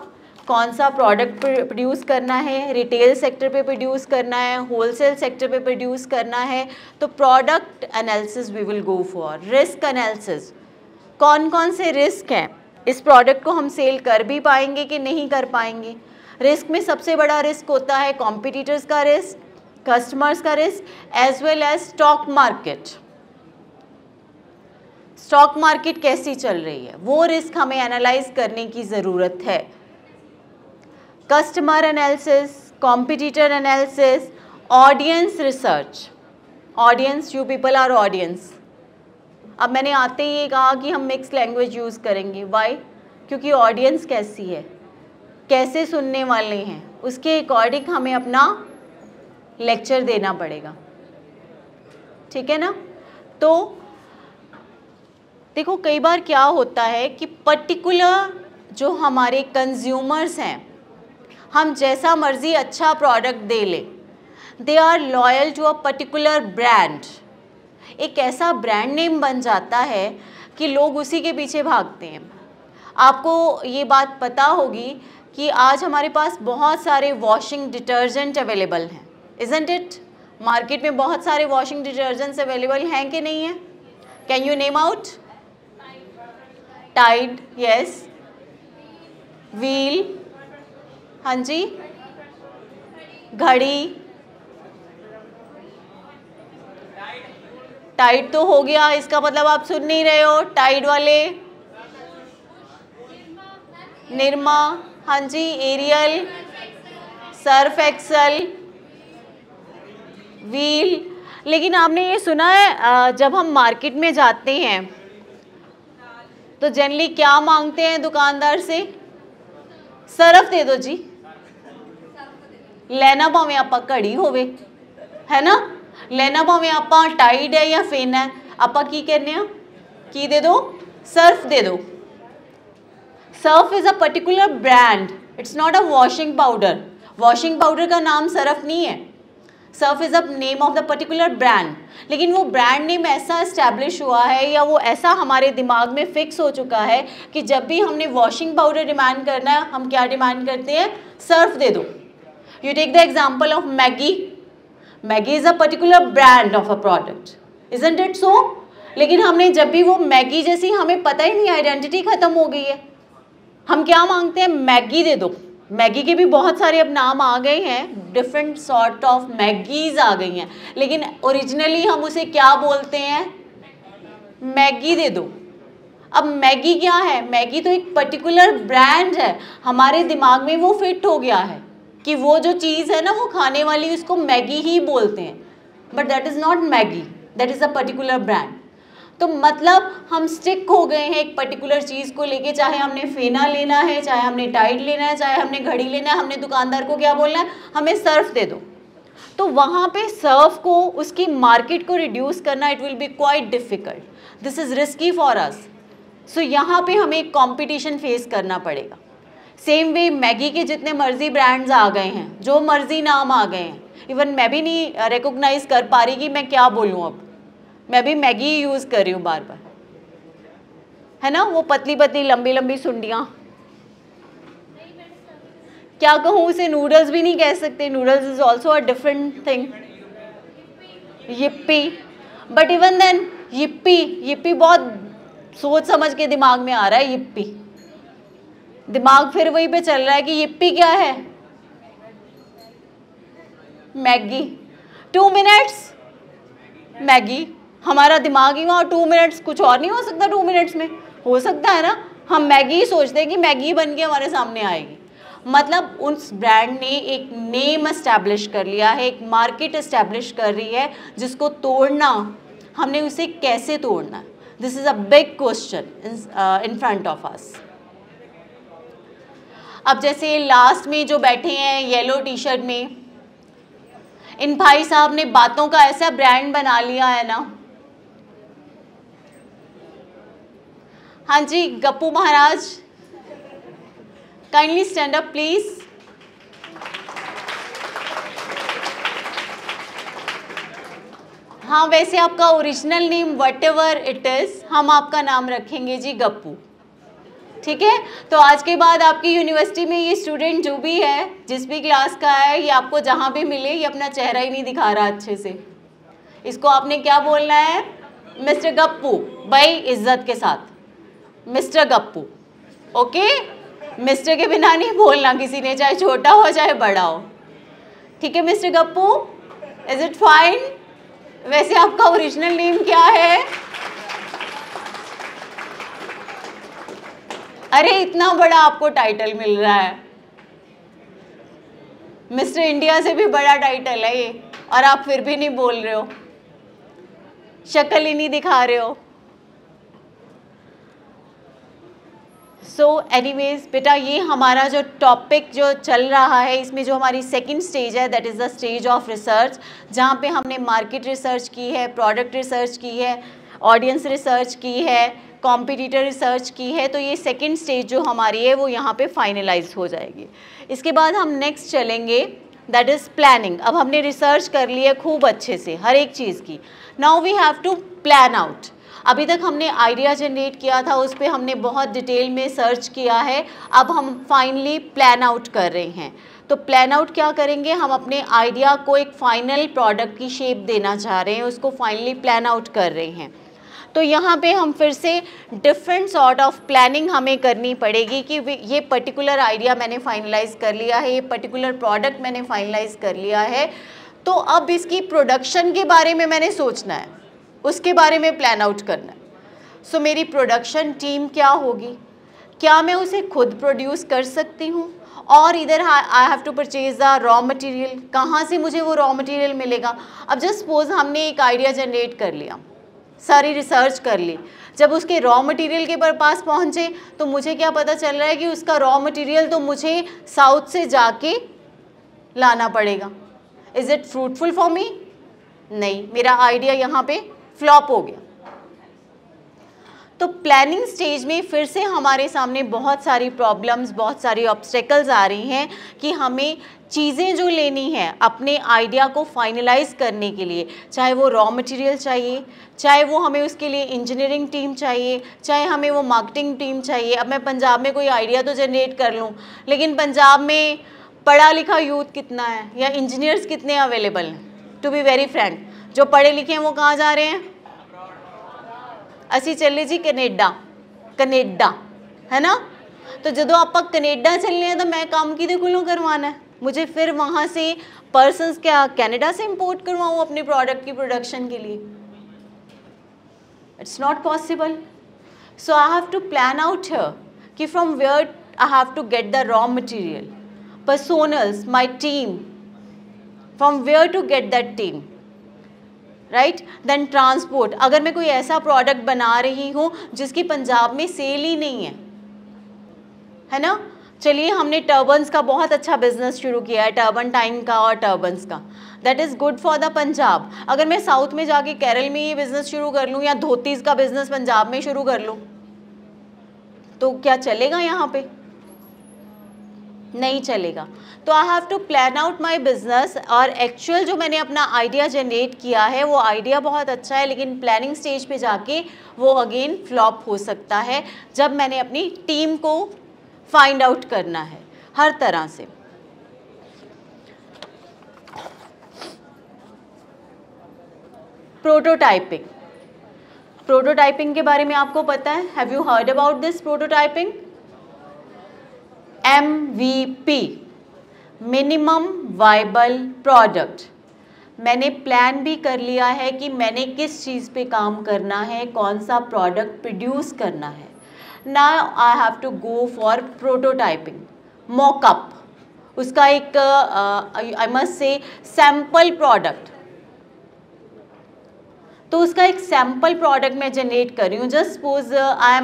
कौन सा प्रोडक्ट प्रोड्यूस करना है, रिटेल सेक्टर पे प्रोड्यूस करना है, होलसेल सेक्टर पे प्रोड्यूस करना है. तो product analysis we will go for. Risk analysis, कौन कौन से रिस्क हैं, इस प्रोडक्ट को हम सेल कर भी पाएंगे कि नहीं कर पाएंगे. रिस्क में सबसे बड़ा रिस्क होता है कॉम्पिटिटर्स का रिस्क, कस्टमर्स का risk, as well as stock market. Stock market कैसी चल रही है, वो रिस्क हमें एनालाइज करने की ज़रूरत है. Customer analysis, competitor analysis, audience research. Audience, you people are audience. अब मैंने आते ही ये कहा कि हम मिक्स लैंग्वेज यूज़ करेंगे. वाई? क्योंकि ऑडियंस कैसी है, कैसे सुनने वाले हैं, उसके अकॉर्डिंग हमें अपना लेक्चर देना पड़ेगा. ठीक है ना. तो देखो कई बार क्या होता है कि पर्टिकुलर जो हमारे कंज्यूमर्स हैं, हम जैसा मर्जी अच्छा प्रोडक्ट दे लें, they are loyal to a particular brand. एक ऐसा ब्रांड नेम बन जाता है कि लोग उसी के पीछे भागते हैं. आपको ये बात पता होगी कि आज हमारे पास बहुत सारे वॉशिंग डिटर्जेंट अवेलेबल हैं. Isn't it? मार्केट में बहुत सारे वॉशिंग डिटर्जेंट्स अवेलेबल हैं कि नहीं है? Can you name out? Tide, yes. Wheel, हाँ जी. घड़ी, टाइड तो हो गया, इसका मतलब आप सुन नहीं रहे हो. टाइड वाले, निरमा, हाँ जी. Ariel, Surf Excel, Wheel. लेकिन आपने ये सुना है जब हम मार्केट में जाते हैं तो जनरली क्या मांगते हैं दुकानदार से? सरफ दे दो जी. लेना भावें आप घड़ी होवे, है ना, लेना भावें आप टाइड है या फेन है, आप की कहने हैं की दे दो? सर्फ दे दो. Surf is a particular brand, it's not a washing powder. Washing powder का नाम सर्फ नहीं है. Surf is a name of the particular brand, लेकिन वो ब्रांड नेम ऐसा इस्टेब्लिश हुआ है या वो ऐसा हमारे दिमाग में फिक्स हो चुका है कि जब भी हमने वॉशिंग पाउडर डिमांड करना है, हम क्या डिमांड करते हैं? सर्फ दे दो। You take the example of Maggi, Maggi is a particular brand of a product, isn't it so? लेकिन हमने जब भी वो मैगी जैसी, हमें पता ही नहीं, आइडेंटिटी खत्म हो गई है, हम क्या मांगते हैं? मैगी दे दो। मैगी के भी बहुत सारे अब नाम आ गए हैं, डिफरेंट सॉर्ट ऑफ मैगीज आ गई हैं, लेकिन ओरिजिनली हम उसे क्या बोलते हैं? मैगी दे दो। अब मैगी क्या है? मैगी तो एक पर्टिकुलर ब्रांड है, हमारे दिमाग में वो फिट हो गया है कि वो जो चीज़ है ना वो खाने वाली, उसको मैगी ही बोलते हैं, but that is not Maggi, that is a particular brand. तो मतलब हम स्टिक हो गए हैं एक पर्टिकुलर चीज़ को लेके, चाहे हमने फेना लेना है, चाहे हमने टाइड लेना है, चाहे हमने घड़ी लेना है, हमने दुकानदार को क्या बोलना है? हमें सर्फ दे दो। तो वहाँ पे सर्फ को, उसकी मार्केट को रिड्यूस करना, it will be quite difficult, this is risky for us. So यहाँ पे हमें एक कॉम्पिटिशन फेस करना पड़ेगा। सेम वे मैगी के जितने मर्जी ब्रांड्स आ गए हैं, जो मर्जी नाम आ गए हैं, इवन मैं भी नहीं रिकॉग्नाइज कर पा रही कि मैं क्या बोलूँ। अब मैं भी मैगी ही यूज़ कर रही हूँ बार बार, है ना, वो पतली पतली लंबी लंबी सुंडियाँ, क्या कहूँ उसे? नूडल्स भी नहीं कह सकते, noodles is also a different thing. yippee, but even then yippee बहुत सोच समझ के दिमाग में आ रहा है yippee, दिमाग फिर वहीं पे चल रहा है कि yippee क्या है? मैगी। 2 मिनट्स मैगी, हमारा दिमाग ही वहाँ 2 मिनट्स, कुछ और नहीं हो सकता 2 मिनट्स में? हो सकता है ना, हम मैगी ही सोचते हैं कि मैगी बन के हमारे सामने आएगी। मतलब उस ब्रांड ने एक नेम एस्टैब्लिश कर लिया है, एक मार्केट एस्टैब्लिश कर रही है, जिसको तोड़ना, हमने उसे कैसे तोड़ना? This is a big question in front of us. अब जैसे लास्ट में जो बैठे हैं येलो टी शर्ट में, इन भाई साहब ने बातों का ऐसा ब्रांड बना लिया है ना। हाँ जी, गप्पू महाराज, काइंडली स्टैंड अप प्लीज। हाँ, वैसे आपका original name what ever it is, हम आपका नाम रखेंगे जी गप्पू, ठीक है? तो आज के बाद आपकी यूनिवर्सिटी में ये स्टूडेंट जो भी है, जिस भी क्लास का है, ये आपको जहाँ भी मिले, ये अपना चेहरा ही नहीं दिखा रहा अच्छे से, इसको आपने क्या बोलना है? मिस्टर गप्पू, भाई इज्जत के साथ, मिस्टर गप्पू, ओके? मिस्टर के बिना नहीं बोलना किसी ने, चाहे छोटा हो चाहे बड़ा हो, ठीक है mister Gappu? Is it fine? वैसे आपका ओरिजिनल नेम क्या है? अरे इतना बड़ा आपको टाइटल मिल रहा है, मिस्टर इंडिया से भी बड़ा टाइटल है ये, और आप फिर भी नहीं बोल रहे हो, शक्ल ही नहीं दिखा रहे हो। सो एनीवेज बेटा, ये हमारा जो टॉपिक जो चल रहा है, इसमें जो हमारी सेकंड स्टेज है, that is the stage of research, जहाँ पे हमने मार्केट रिसर्च की है, प्रोडक्ट रिसर्च की है, ऑडियंस रिसर्च की है, कॉम्पिटिटर रिसर्च की है। तो ये सेकंड स्टेज जो हमारी है वो यहाँ पे फाइनलाइज हो जाएगी। इसके बाद हम नेक्स्ट चलेंगे, दैट इज़ प्लानिंग। अब हमने रिसर्च कर ली है खूब अच्छे से हर एक चीज़ की, now we have to plan out. अभी तक हमने आइडिया जनरेट किया था, उस पर हमने बहुत डिटेल में सर्च किया है, अब हम फाइनली प्लान आउट कर रहे हैं। तो प्लान आउट क्या करेंगे? हम अपने आइडिया को एक फाइनल प्रोडक्ट की शेप देना चाह रहे हैं, उसको फाइनली प्लान आउट कर रहे हैं। तो यहाँ पे हम फिर से डिफरेंट सॉर्ट ऑफ प्लानिंग हमें करनी पड़ेगी कि ये पर्टिकुलर आइडिया मैंने फाइनलाइज कर लिया है, ये पर्टिकुलर प्रोडक्ट मैंने फाइनलाइज कर लिया है, तो अब इसकी प्रोडक्शन के बारे में मैंने सोचना है, उसके बारे में प्लान आउट करना है। सो मेरी प्रोडक्शन टीम क्या होगी? क्या मैं उसे खुद प्रोड्यूस कर सकती हूँ? और इधर I have to purchase the raw material, कहाँ से मुझे वो रॉ मटेरियल मिलेगा? अब जस्ट सपोज हमने एक आइडिया जनरेट कर लिया, सारी रिसर्च कर ली, जब उसके रॉ मटेरियल के पास पहुँचे तो मुझे क्या पता चल रहा है कि उसका रॉ मटेरियल तो मुझे साउथ से जाके लाना पड़ेगा। Is it fruitful for me? नहीं, मेरा आइडिया यहाँ पे फ्लॉप हो गया। तो प्लानिंग स्टेज में फिर से हमारे सामने बहुत सारी प्रॉब्लम्स, बहुत सारी ऑब्स्टेकल्स आ रही हैं कि हमें चीज़ें जो लेनी है अपने आइडिया को फाइनलाइज करने के लिए, चाहे वो रॉ मटेरियल चाहिए, चाहे वो हमें उसके लिए इंजीनियरिंग टीम चाहिए, चाहे हमें वो मार्केटिंग टीम चाहिए। अब मैं पंजाब में कोई आइडिया तो जनरेट कर लूँ, लेकिन पंजाब में पढ़ा लिखा यूथ कितना है या इंजीनियर्स कितने अवेलेबल हैं? टू बी वेरी फ्रैंक, जो पढ़े लिखे हैं वो कहाँ जा रहे हैं? ਅਸੀਂ ਚੱਲੇ जी कनेडा है ना। तो जो आप कनेडा चलने हैं तो मैं काम किदे कोलों करवाना है? मुझे फिर वहाँ से पर्सन्स क्या कनाडा से इंपोर्ट करवाऊँ अपने प्रोडक्ट की प्रोडक्शन के लिए? It's not possible. So I have to plan out here कि from where I have to get the raw material, personnels, my team, from where to get that team, right. Then transport, अगर मैं कोई ऐसा product बना रही हूँ जिसकी पंजाब में सेल ही नहीं है ना। चलिए हमने टर्बन्स का बहुत अच्छा बिजनेस शुरू किया है, टर्बन टाइम का और टर्बन्स का, that is good for the Punjab. अगर मैं साउथ में जाके केरल में ये बिज़नेस शुरू कर लूँ या धोतीज़ का बिज़नेस पंजाब में शुरू कर लूँ तो क्या चलेगा? यहाँ पे नहीं चलेगा। तो I have to plan out my business, और एक्चुअल जो मैंने अपना आइडिया जनरेट किया है वो आइडिया बहुत अच्छा है, लेकिन प्लानिंग स्टेज पे जाके वो अगेन फ्लॉप हो सकता है जब मैंने अपनी टीम को फाइंड आउट करना है हर तरह से। प्रोटोटाइपिंग, प्रोटोटाइपिंग के बारे में आपको पता है? Have you heard about this prototyping? MVP, minimum viable product. मैंने प्लान भी कर लिया है कि मैंने किस चीज़ पे काम करना है, कौन सा प्रोडक्ट प्रोड्यूस करना है। Now I have to go for prototyping, mockup, उसका एक I must say sample product. तो उसका एक सैम्पल प्रोडक्ट मैं जनरेट कर रही हूँ। Just suppose I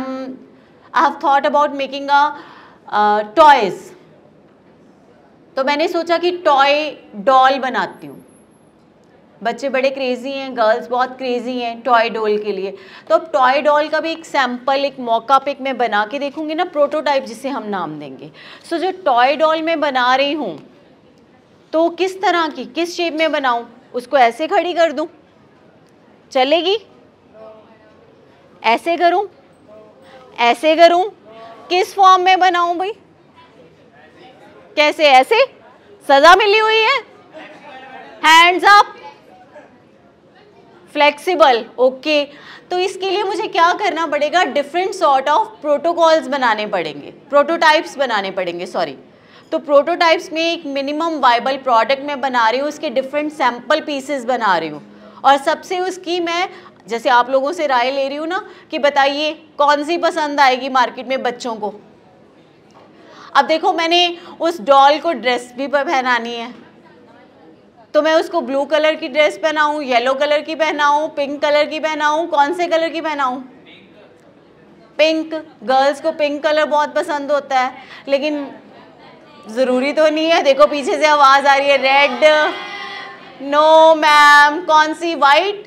have thought about making toys, तो मैंने सोचा कि टॉय डॉल बनाती हूँ। बच्चे बड़े क्रेज़ी हैं, गर्ल्स बहुत क्रेज़ी हैं टॉय डॉल के लिए। तो अब टॉय डॉल का भी एक सैम्पल, एक मॉकअप एक मैं बना के देखूँगी ना, प्रोटोटाइप जिसे हम नाम देंगे। सो जो टॉय डॉल मैं बना रही हूँ तो किस तरह की, किस शेप में बनाऊँ? उसको ऐसे खड़ी कर दूँ, चलेगी? ऐसे करूँ, ऐसे करूँ, किस फॉर्म में बनाऊं भाई? कैसे? ऐसे? सजा मिली हुई है? Hands up, flexible, okay. तो इसके लिए मुझे क्या करना पड़ेगा? डिफरेंट सॉर्ट ऑफ प्रोटोकॉल्स बनाने पड़ेंगे, प्रोटोटाइप्स बनाने पड़ेंगे, सॉरी। तो प्रोटोटाइप्स में एक मिनिमम वाइबल प्रोडक्ट मैं बना रही हूँ, उसके डिफरेंट सैम्पल पीसेस बना रही हूँ, और सबसे उसकी मैं जैसे आप लोगों से राय ले रही हूँ ना कि बताइए कौन सी पसंद आएगी मार्केट में बच्चों को। अब देखो मैंने उस डॉल को ड्रेस भी पहनानी है, तो मैं उसको ब्लू कलर की ड्रेस पहनाऊँ, येलो कलर की पहनाऊँ, पिंक कलर की पहनाऊँ, कौन से कलर की पहनाऊँ? पिंक। गर्ल्स को पिंक कलर बहुत पसंद होता है, लेकिन ज़रूरी तो नहीं है। देखो पीछे से आवाज़ आ रही है, रेड। नो मैम, कौन सी? वाइट,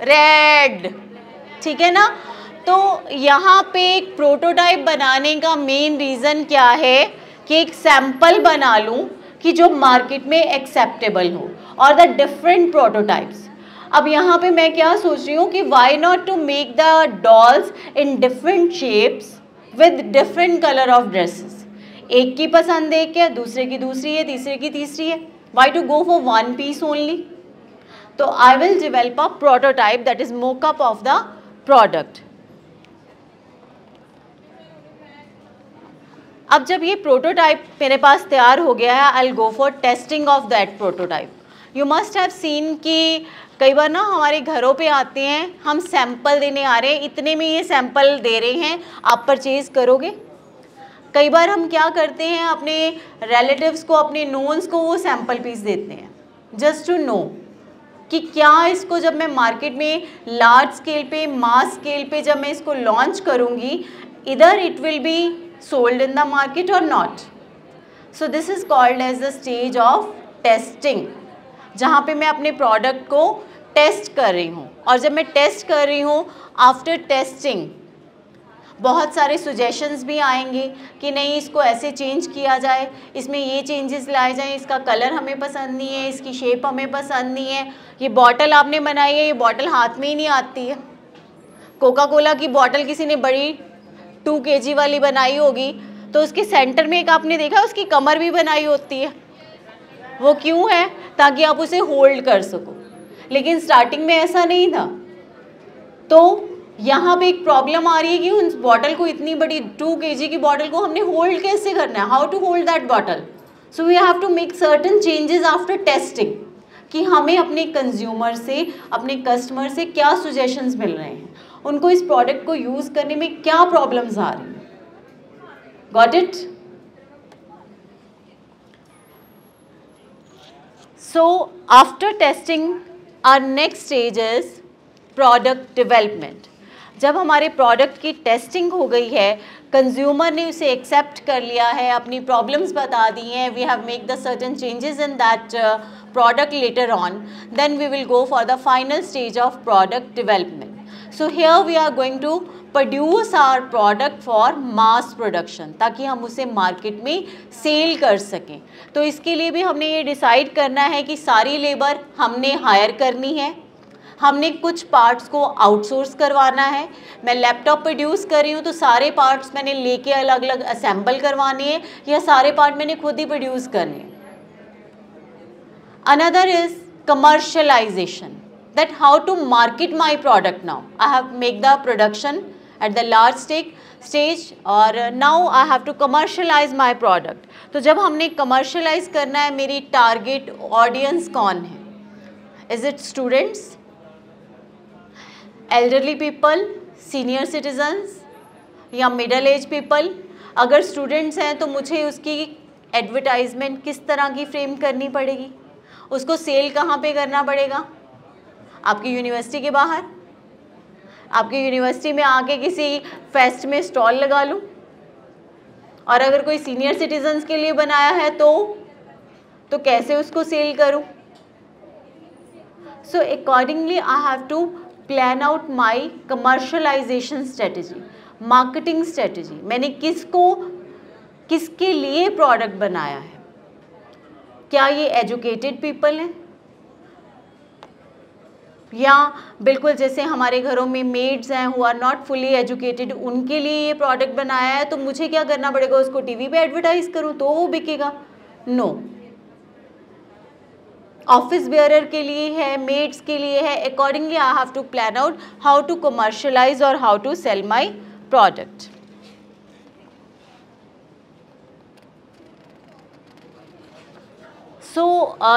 रेड, ठीक है ना। तो यहाँ पे एक प्रोटोटाइप बनाने का मेन रीज़न क्या है कि एक सैम्पल बना लूँ कि जो मार्केट में एक्सेप्टेबल हो, और द डिफरेंट प्रोटोटाइप्स। अब यहाँ पे मैं क्या सोच रही हूँ कि why not to make the dolls in different shapes with different colour of dresses. एक की पसंद एक है, दूसरे की दूसरी है, तीसरे की तीसरी है। Why to go for one piece only? तो I will develop a prototype that is mockup of the product. अब जब ये प्रोटोटाइप मेरे पास तैयार हो गया है, I will go for testing of that prototype. You must have seen कि कई बार ना हमारे घरों पे आते हैं, हम सैंपल देने आ रहे हैं, इतने में ये सैंपल दे रहे हैं, आप परचेज करोगे? कई बार हम क्या करते हैं, अपने रिलेटिव्स को, अपने नोन्स को वो सैंपल पीस देते हैं जस्ट टू नो कि क्या इसको जब मैं मार्केट में लार्ज स्केल पे, मास स्केल पे जब मैं इसको लॉन्च करूँगी, इधर it will be sold in the market और not. So this is called as the stage of testing, जहाँ पे मैं अपने प्रोडक्ट को टेस्ट कर रही हूँ। और जब मैं टेस्ट कर रही हूँ, आफ्टर टेस्टिंग बहुत सारे सुजेशंस भी आएंगे कि नहीं इसको ऐसे चेंज किया जाए, इसमें ये चेंजेस लाए जाएं, इसका कलर हमें पसंद नहीं है, इसकी शेप हमें पसंद नहीं है, ये बॉटल आपने बनाई है, ये बॉटल हाथ में ही नहीं आती है। कोका कोला की बॉटल किसी ने बड़ी 2 kg वाली बनाई होगी तो उसके सेंटर में एक आपने देखा उसकी कमर भी बनाई होती है। वो क्यों है? ताकि आप उसे होल्ड कर सको, लेकिन स्टार्टिंग में ऐसा नहीं था। तो यहाँ पे एक प्रॉब्लम आ रही है कि उस बॉटल को, इतनी बड़ी 2 kg की बॉटल को हमने होल्ड कैसे करना है, how to hold that bottle. So we have to make certain changes after testing कि हमें अपने कंज्यूमर से, अपने कस्टमर से क्या सुजेशंस मिल रहे हैं, उनको इस प्रोडक्ट को यूज़ करने में क्या प्रॉब्लम्स आ रही हैं। Got it? So after testing our next stage is product development. जब हमारे प्रोडक्ट की टेस्टिंग हो गई है, कंज्यूमर ने उसे एक्सेप्ट कर लिया है, अपनी प्रॉब्लम्स बता दी हैं, we have make the certain changes in that product later on, then we will go for the final stage of product development. So here we are going to produce our product for mass production, ताकि हम उसे market में cell कर सकें। तो इसके लिए भी हमने ये डिसाइड करना है कि सारी लेबर हमने हायर करनी है, हमने कुछ पार्ट्स को आउटसोर्स करवाना है। मैं लैपटॉप प्रोड्यूस कर रही हूँ तो सारे पार्ट्स मैंने लेके अलग अलग असेंबल करवाने हैं, या सारे पार्ट मैंने खुद ही प्रोड्यूस करने हैं। Another is commercialization, that how to market my product now. I have make the production at the large stage और now I have to commercialize my product. तो जब हमने commercialize करना है, मेरी target audience कौन है? Is it students, elderly people, senior citizens या middle age people? अगर students हैं तो मुझे उसकी advertisement किस तरह की frame करनी पड़ेगी, उसको सेल कहाँ पे करना पड़ेगा? आपकी यूनिवर्सिटी के बाहर, आपकी यूनिवर्सिटी में आके किसी फेस्ट में स्टॉल लगा लूँ, और अगर कोई सीनियर सिटीजन्स के लिए बनाया है तो कैसे उसको सेल करूँ? So accordingly I have to plan out my commercialisation strategy, marketing strategy. मैंने किसके लिए प्रोडक्ट बनाया है? क्या ये एजुकेटेड पीपल हैं, या बिल्कुल जैसे हमारे घरों में मेड्स हैं who are not fully educated, उनके लिए ये प्रोडक्ट बनाया है, तो मुझे क्या करना पड़ेगा? उसको टीवी पे एडवर्टाइज करूं तो वो बिकेगा? नो। ऑफिस बेयरर के लिए है, मेड्स के लिए है। Accordingly I have to plan out how to commercialise और how to sell my product.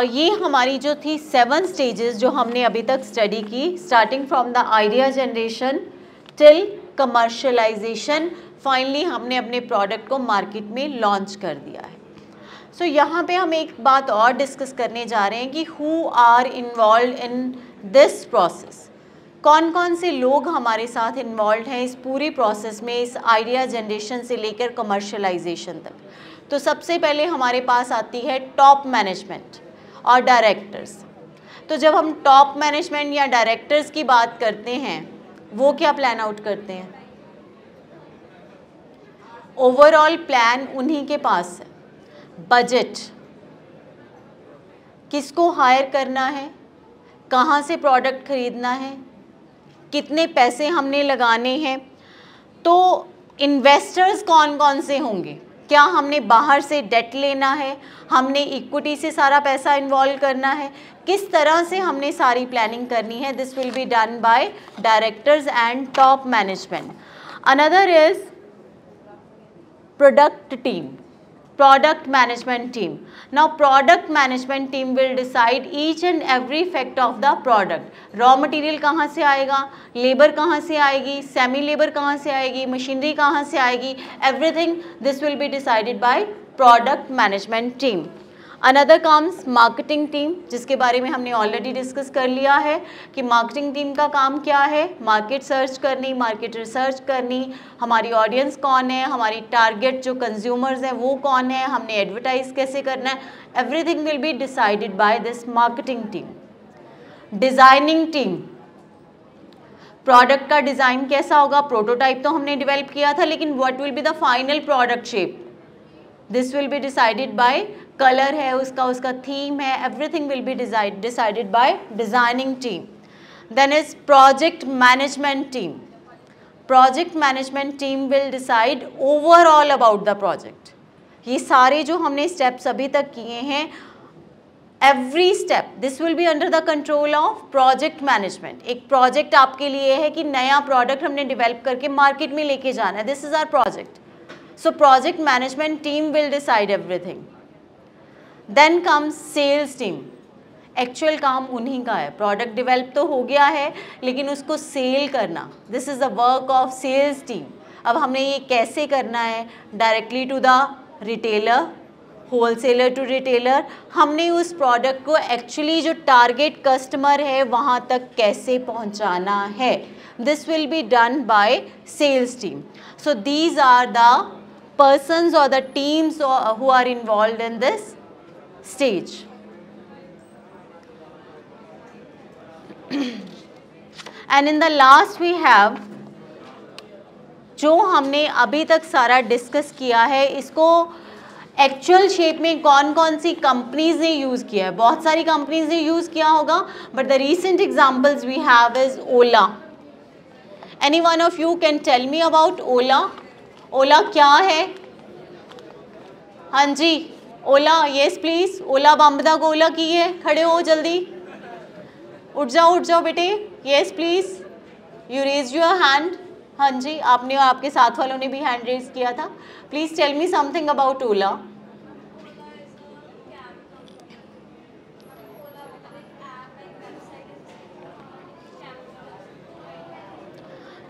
ये हमारी जो थी 7 स्टेजेस जो हमने अभी तक स्टडी की, starting from the idea generation till commercialisation, finally हमने अपने प्रोडक्ट को मार्केट में लॉन्च कर दिया है। यहाँ पे हम एक बात और डिस्कस करने जा रहे हैं कि who are involve in this process, कौन कौन से लोग हमारे साथ इन्वॉल्व हैं इस पूरी प्रोसेस में, इस आइडिया जनरेशन से लेकर कमर्शलाइजेशन तक। तो सबसे पहले हमारे पास आती है टॉप मैनेजमेंट और डायरेक्टर्स। तो जब हम टॉप मैनेजमेंट या डायरेक्टर्स की बात करते हैं, वो क्या प्लान आउट करते हैं? ओवरऑल प्लान उन्हीं के पास है। बजट, किसको हायर करना है, कहाँ से प्रोडक्ट खरीदना है, कितने पैसे हमने लगाने हैं, तो इन्वेस्टर्स कौन कौन से होंगे, क्या हमने बाहर से डेट लेना है, हमने इक्विटी से सारा पैसा इन्वॉल्व करना है, किस तरह से हमने सारी प्लानिंग करनी है। This will be done bye directors and top management. Another is product team, product management team. Now product management team will decide each and every fact of the product. Raw material कहाँ से आएगा, labour कहाँ से आएगी, semi labour कहाँ से आएगी, machinery कहाँ से आएगी, everything this will be decided by product management team. Another comes marketing team, जिसके बारे में हमने ऑलरेडी डिस्कस कर लिया है कि मार्केटिंग टीम का काम क्या है, मार्केट सर्च करनी, मार्केट रिसर्च करनी, हमारी ऑडियंस कौन है, हमारी टारगेट जो कंज्यूमर्स हैं वो कौन है, हमने एडवर्टाइज कैसे करना है, everything will be decided by this marketing team. Designing team, product का डिज़ाइन कैसा होगा, प्रोटोटाइप तो हमने डेवलप किया था, लेकिन what will be the final product shape, this will be decided by, colour है उसका थीम है, everything will be decided by designing team. Then is project management team. Project management team will decide overall about the project. ये सारे जो हमने steps अभी तक किए हैं, every step this will be under the control of project management. एक project आपके लिए है कि नया प्रोडक्ट हमने डेवलप करके मार्केट में लेके जाना है, this is our project. So project management team will decide everything. Then comes sales team. Actual काम उन्हीं का है, प्रोडक्ट डेवलप तो हो गया है लेकिन उसको सेल करना, this is the work of sales team. अब हमने ये कैसे करना है, directly to the retailer, wholesaler to retailer, हमने उस प्रोडक्ट को एक्चुअली जो टारगेट कस्टमर है वहाँ तक कैसे पहुँचाना है, this will be done by sales team. So these are the persons or the teams who are involved in this stage. And in the last we have, जो हमने अभी तक सारा डिस्कस किया है, इसको एक्चुअल शेप में कौन कौन सी कंपनीज ने यूज़ किया है. बहुत सारी कंपनीज ने यूज़ किया होगा, but the recent examples we have is Ola. Any one of you can tell me about Ola. Ola क्या है? हाँ जी, ओला, येस प्लीज़. ओला बम्बदा को ओला की है, खड़े हो जल्दी, उठ जाओ बेटे. Yes please, you raise your hand. हाँ जी, आपने और आपके साथ वालों ने भी हैंड रेज किया था. Please tell me something about Ola.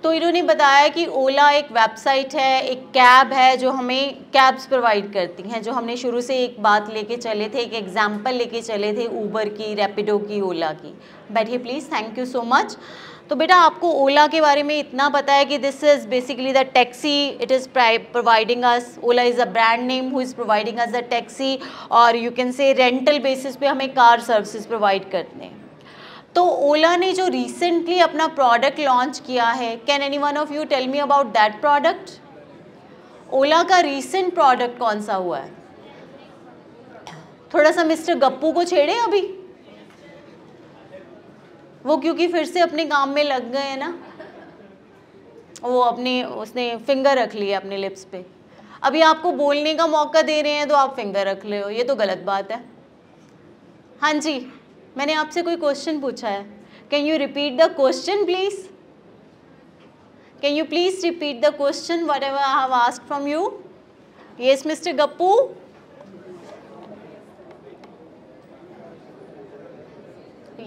तो इन्होंने बताया कि ओला एक वेबसाइट है, एक कैब है जो हमें कैब्स प्रोवाइड करती हैं, जो हमने शुरू से एक बात लेके चले थे, एक एग्जांपल लेके चले थे ऊबर की, रैपिडो की, ओला की. बैठिए please, thank you so much. तो बेटा आपको ओला के बारे में इतना पता है कि this is basically the taxi, it is providing us, Ola is a brand name who is providing us the taxi, और you can say rental basis पे हमें कार सर्विसेज प्रोवाइड करते हैं. तो ओला ने जो रिसेंटली अपना प्रोडक्ट लॉन्च किया है, can any one of you tell me about that product? Ola का रिसेंट प्रोडक्ट कौन सा हुआ है? थोड़ा सा मिस्टर गप्पू को छेड़े अभी, वो क्योंकि फिर से अपने काम में लग गए हैं ना, वो उसने फिंगर रख लिया अपने लिप्स पे. अभी आपको बोलने का मौका दे रहे हैं तो आप फिंगर रख ले हो, ये तो गलत बात है. हाँ जी, मैंने आपसे कोई क्वेश्चन पूछा है, can you repeat the question please? Can you please repeat the question whatever I have asked from you? Yes mister Gappu.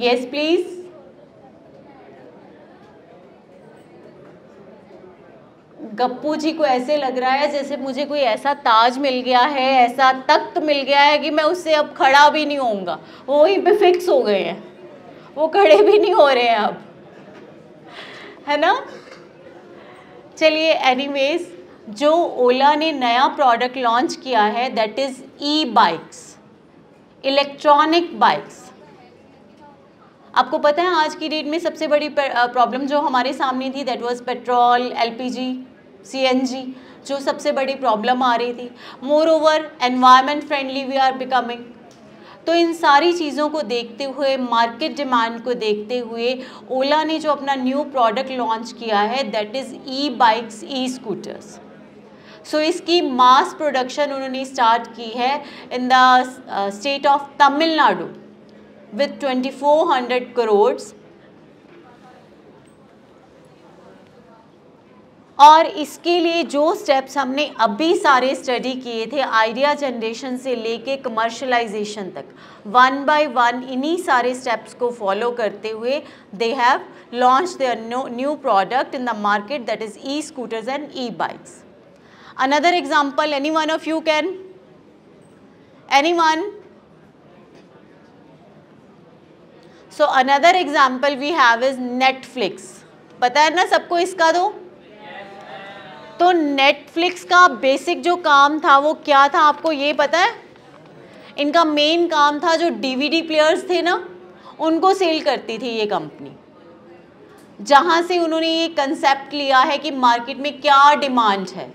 Yes please. Gappu ji को ऐसे लग रहा है जैसे मुझे कोई ऐसा ताज मिल गया है, ऐसा तख्त मिल गया है कि मैं उससे अब खड़ा भी नहीं होऊंगा. वो वहीं पे फिक्स हो गए हैं, वो खड़े भी नहीं हो रहे हैं अब, है ना. चलिए एनीवेज, जो ओला ने नया प्रोडक्ट लॉन्च किया है that is e bikes, electronic bikes. आपको पता है आज की डेट में सबसे बड़ी प्रॉब्लम जो हमारे सामने थी that was petrol, LPG, CNG, जो सबसे बड़ी प्रॉब्लम आ रही थी. Moreover environment friendly we are becoming. तो इन सारी चीज़ों को देखते हुए, मार्केट डिमांड को देखते हुए, ओला ने जो अपना न्यू प्रोडक्ट लॉन्च किया है that is e bikes, e scooters. So इसकी मास प्रोडक्शन उन्होंने स्टार्ट की है in the state of Tamil Nadu with 2400 crores. और इसके लिए जो स्टेप्स हमने अभी सारे स्टडी किए थे, आइडिया जनरेशन से लेके कमर्शलाइजेशन तक, वन बाय वन इन्हीं सारे स्टेप्स को फॉलो करते हुए they have launch their new product in the market that is e scooters and e bikes. Another example, any one of you can, any one? So another example we have is Netflix. पता है ना सबको इसका? तो Netflix का basic जो काम था वो क्या था, आपको ये पता है? इनका मेन काम था जो डीवीडी प्लेयर्स थे ना, उनको सेल करती थी ये कंपनी. जहाँ से उन्होंने ये कंसेप्ट लिया है कि मार्केट में क्या डिमांड है।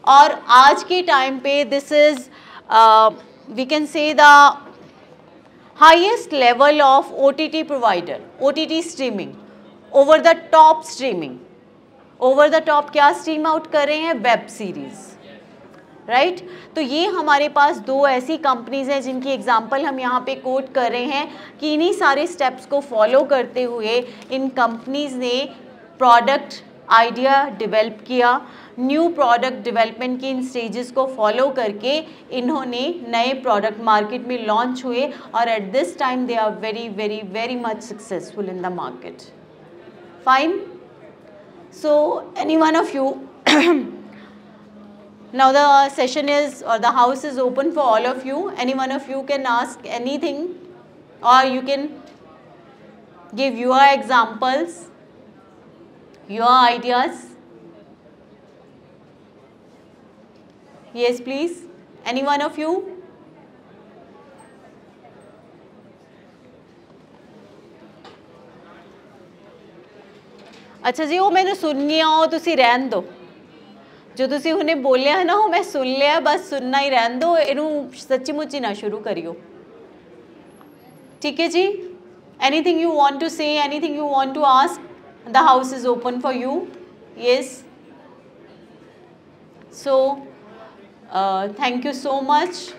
और आज के टाइम पे this is we can say the highest level of OTT provider, OTT streaming, over the top streaming. Over the top क्या स्ट्रीम आउट कर रहे हैं? Web series, right. तो ये हमारे पास दो ऐसी कंपनीज हैं जिनकी एग्जांपल हम यहाँ पे कोट कर रहे हैं कि इन्हीं सारे स्टेप्स को फॉलो करते हुए इन कंपनीज ने प्रोडक्ट आइडिया डेवलप किया, न्यू प्रोडक्ट डेवलपमेंट की इन स्टेजेस को फॉलो करके इन्होंने नए प्रोडक्ट मार्केट में लॉन्च हुए और at this time they are very very very much successful in the market. Fine. So any one of you, now the session is, or the house is open for all of you. Any one of you can ask anything, or you can give your examples, your ideas. Yes please, any one of you. अच्छा जी, वो मैंने सुन लिया हो, तुसी रहन दो। जो तुसी हुणे बोलिया है ना, वो मैं सुन लिया, बस सुनना ही रहन दो, इनू सच्ची मुच्ची ना शुरू करियो, ठीक है जी। Anything you want to say, anything you want to ask, the house is open for you. Yes, so thank you so much.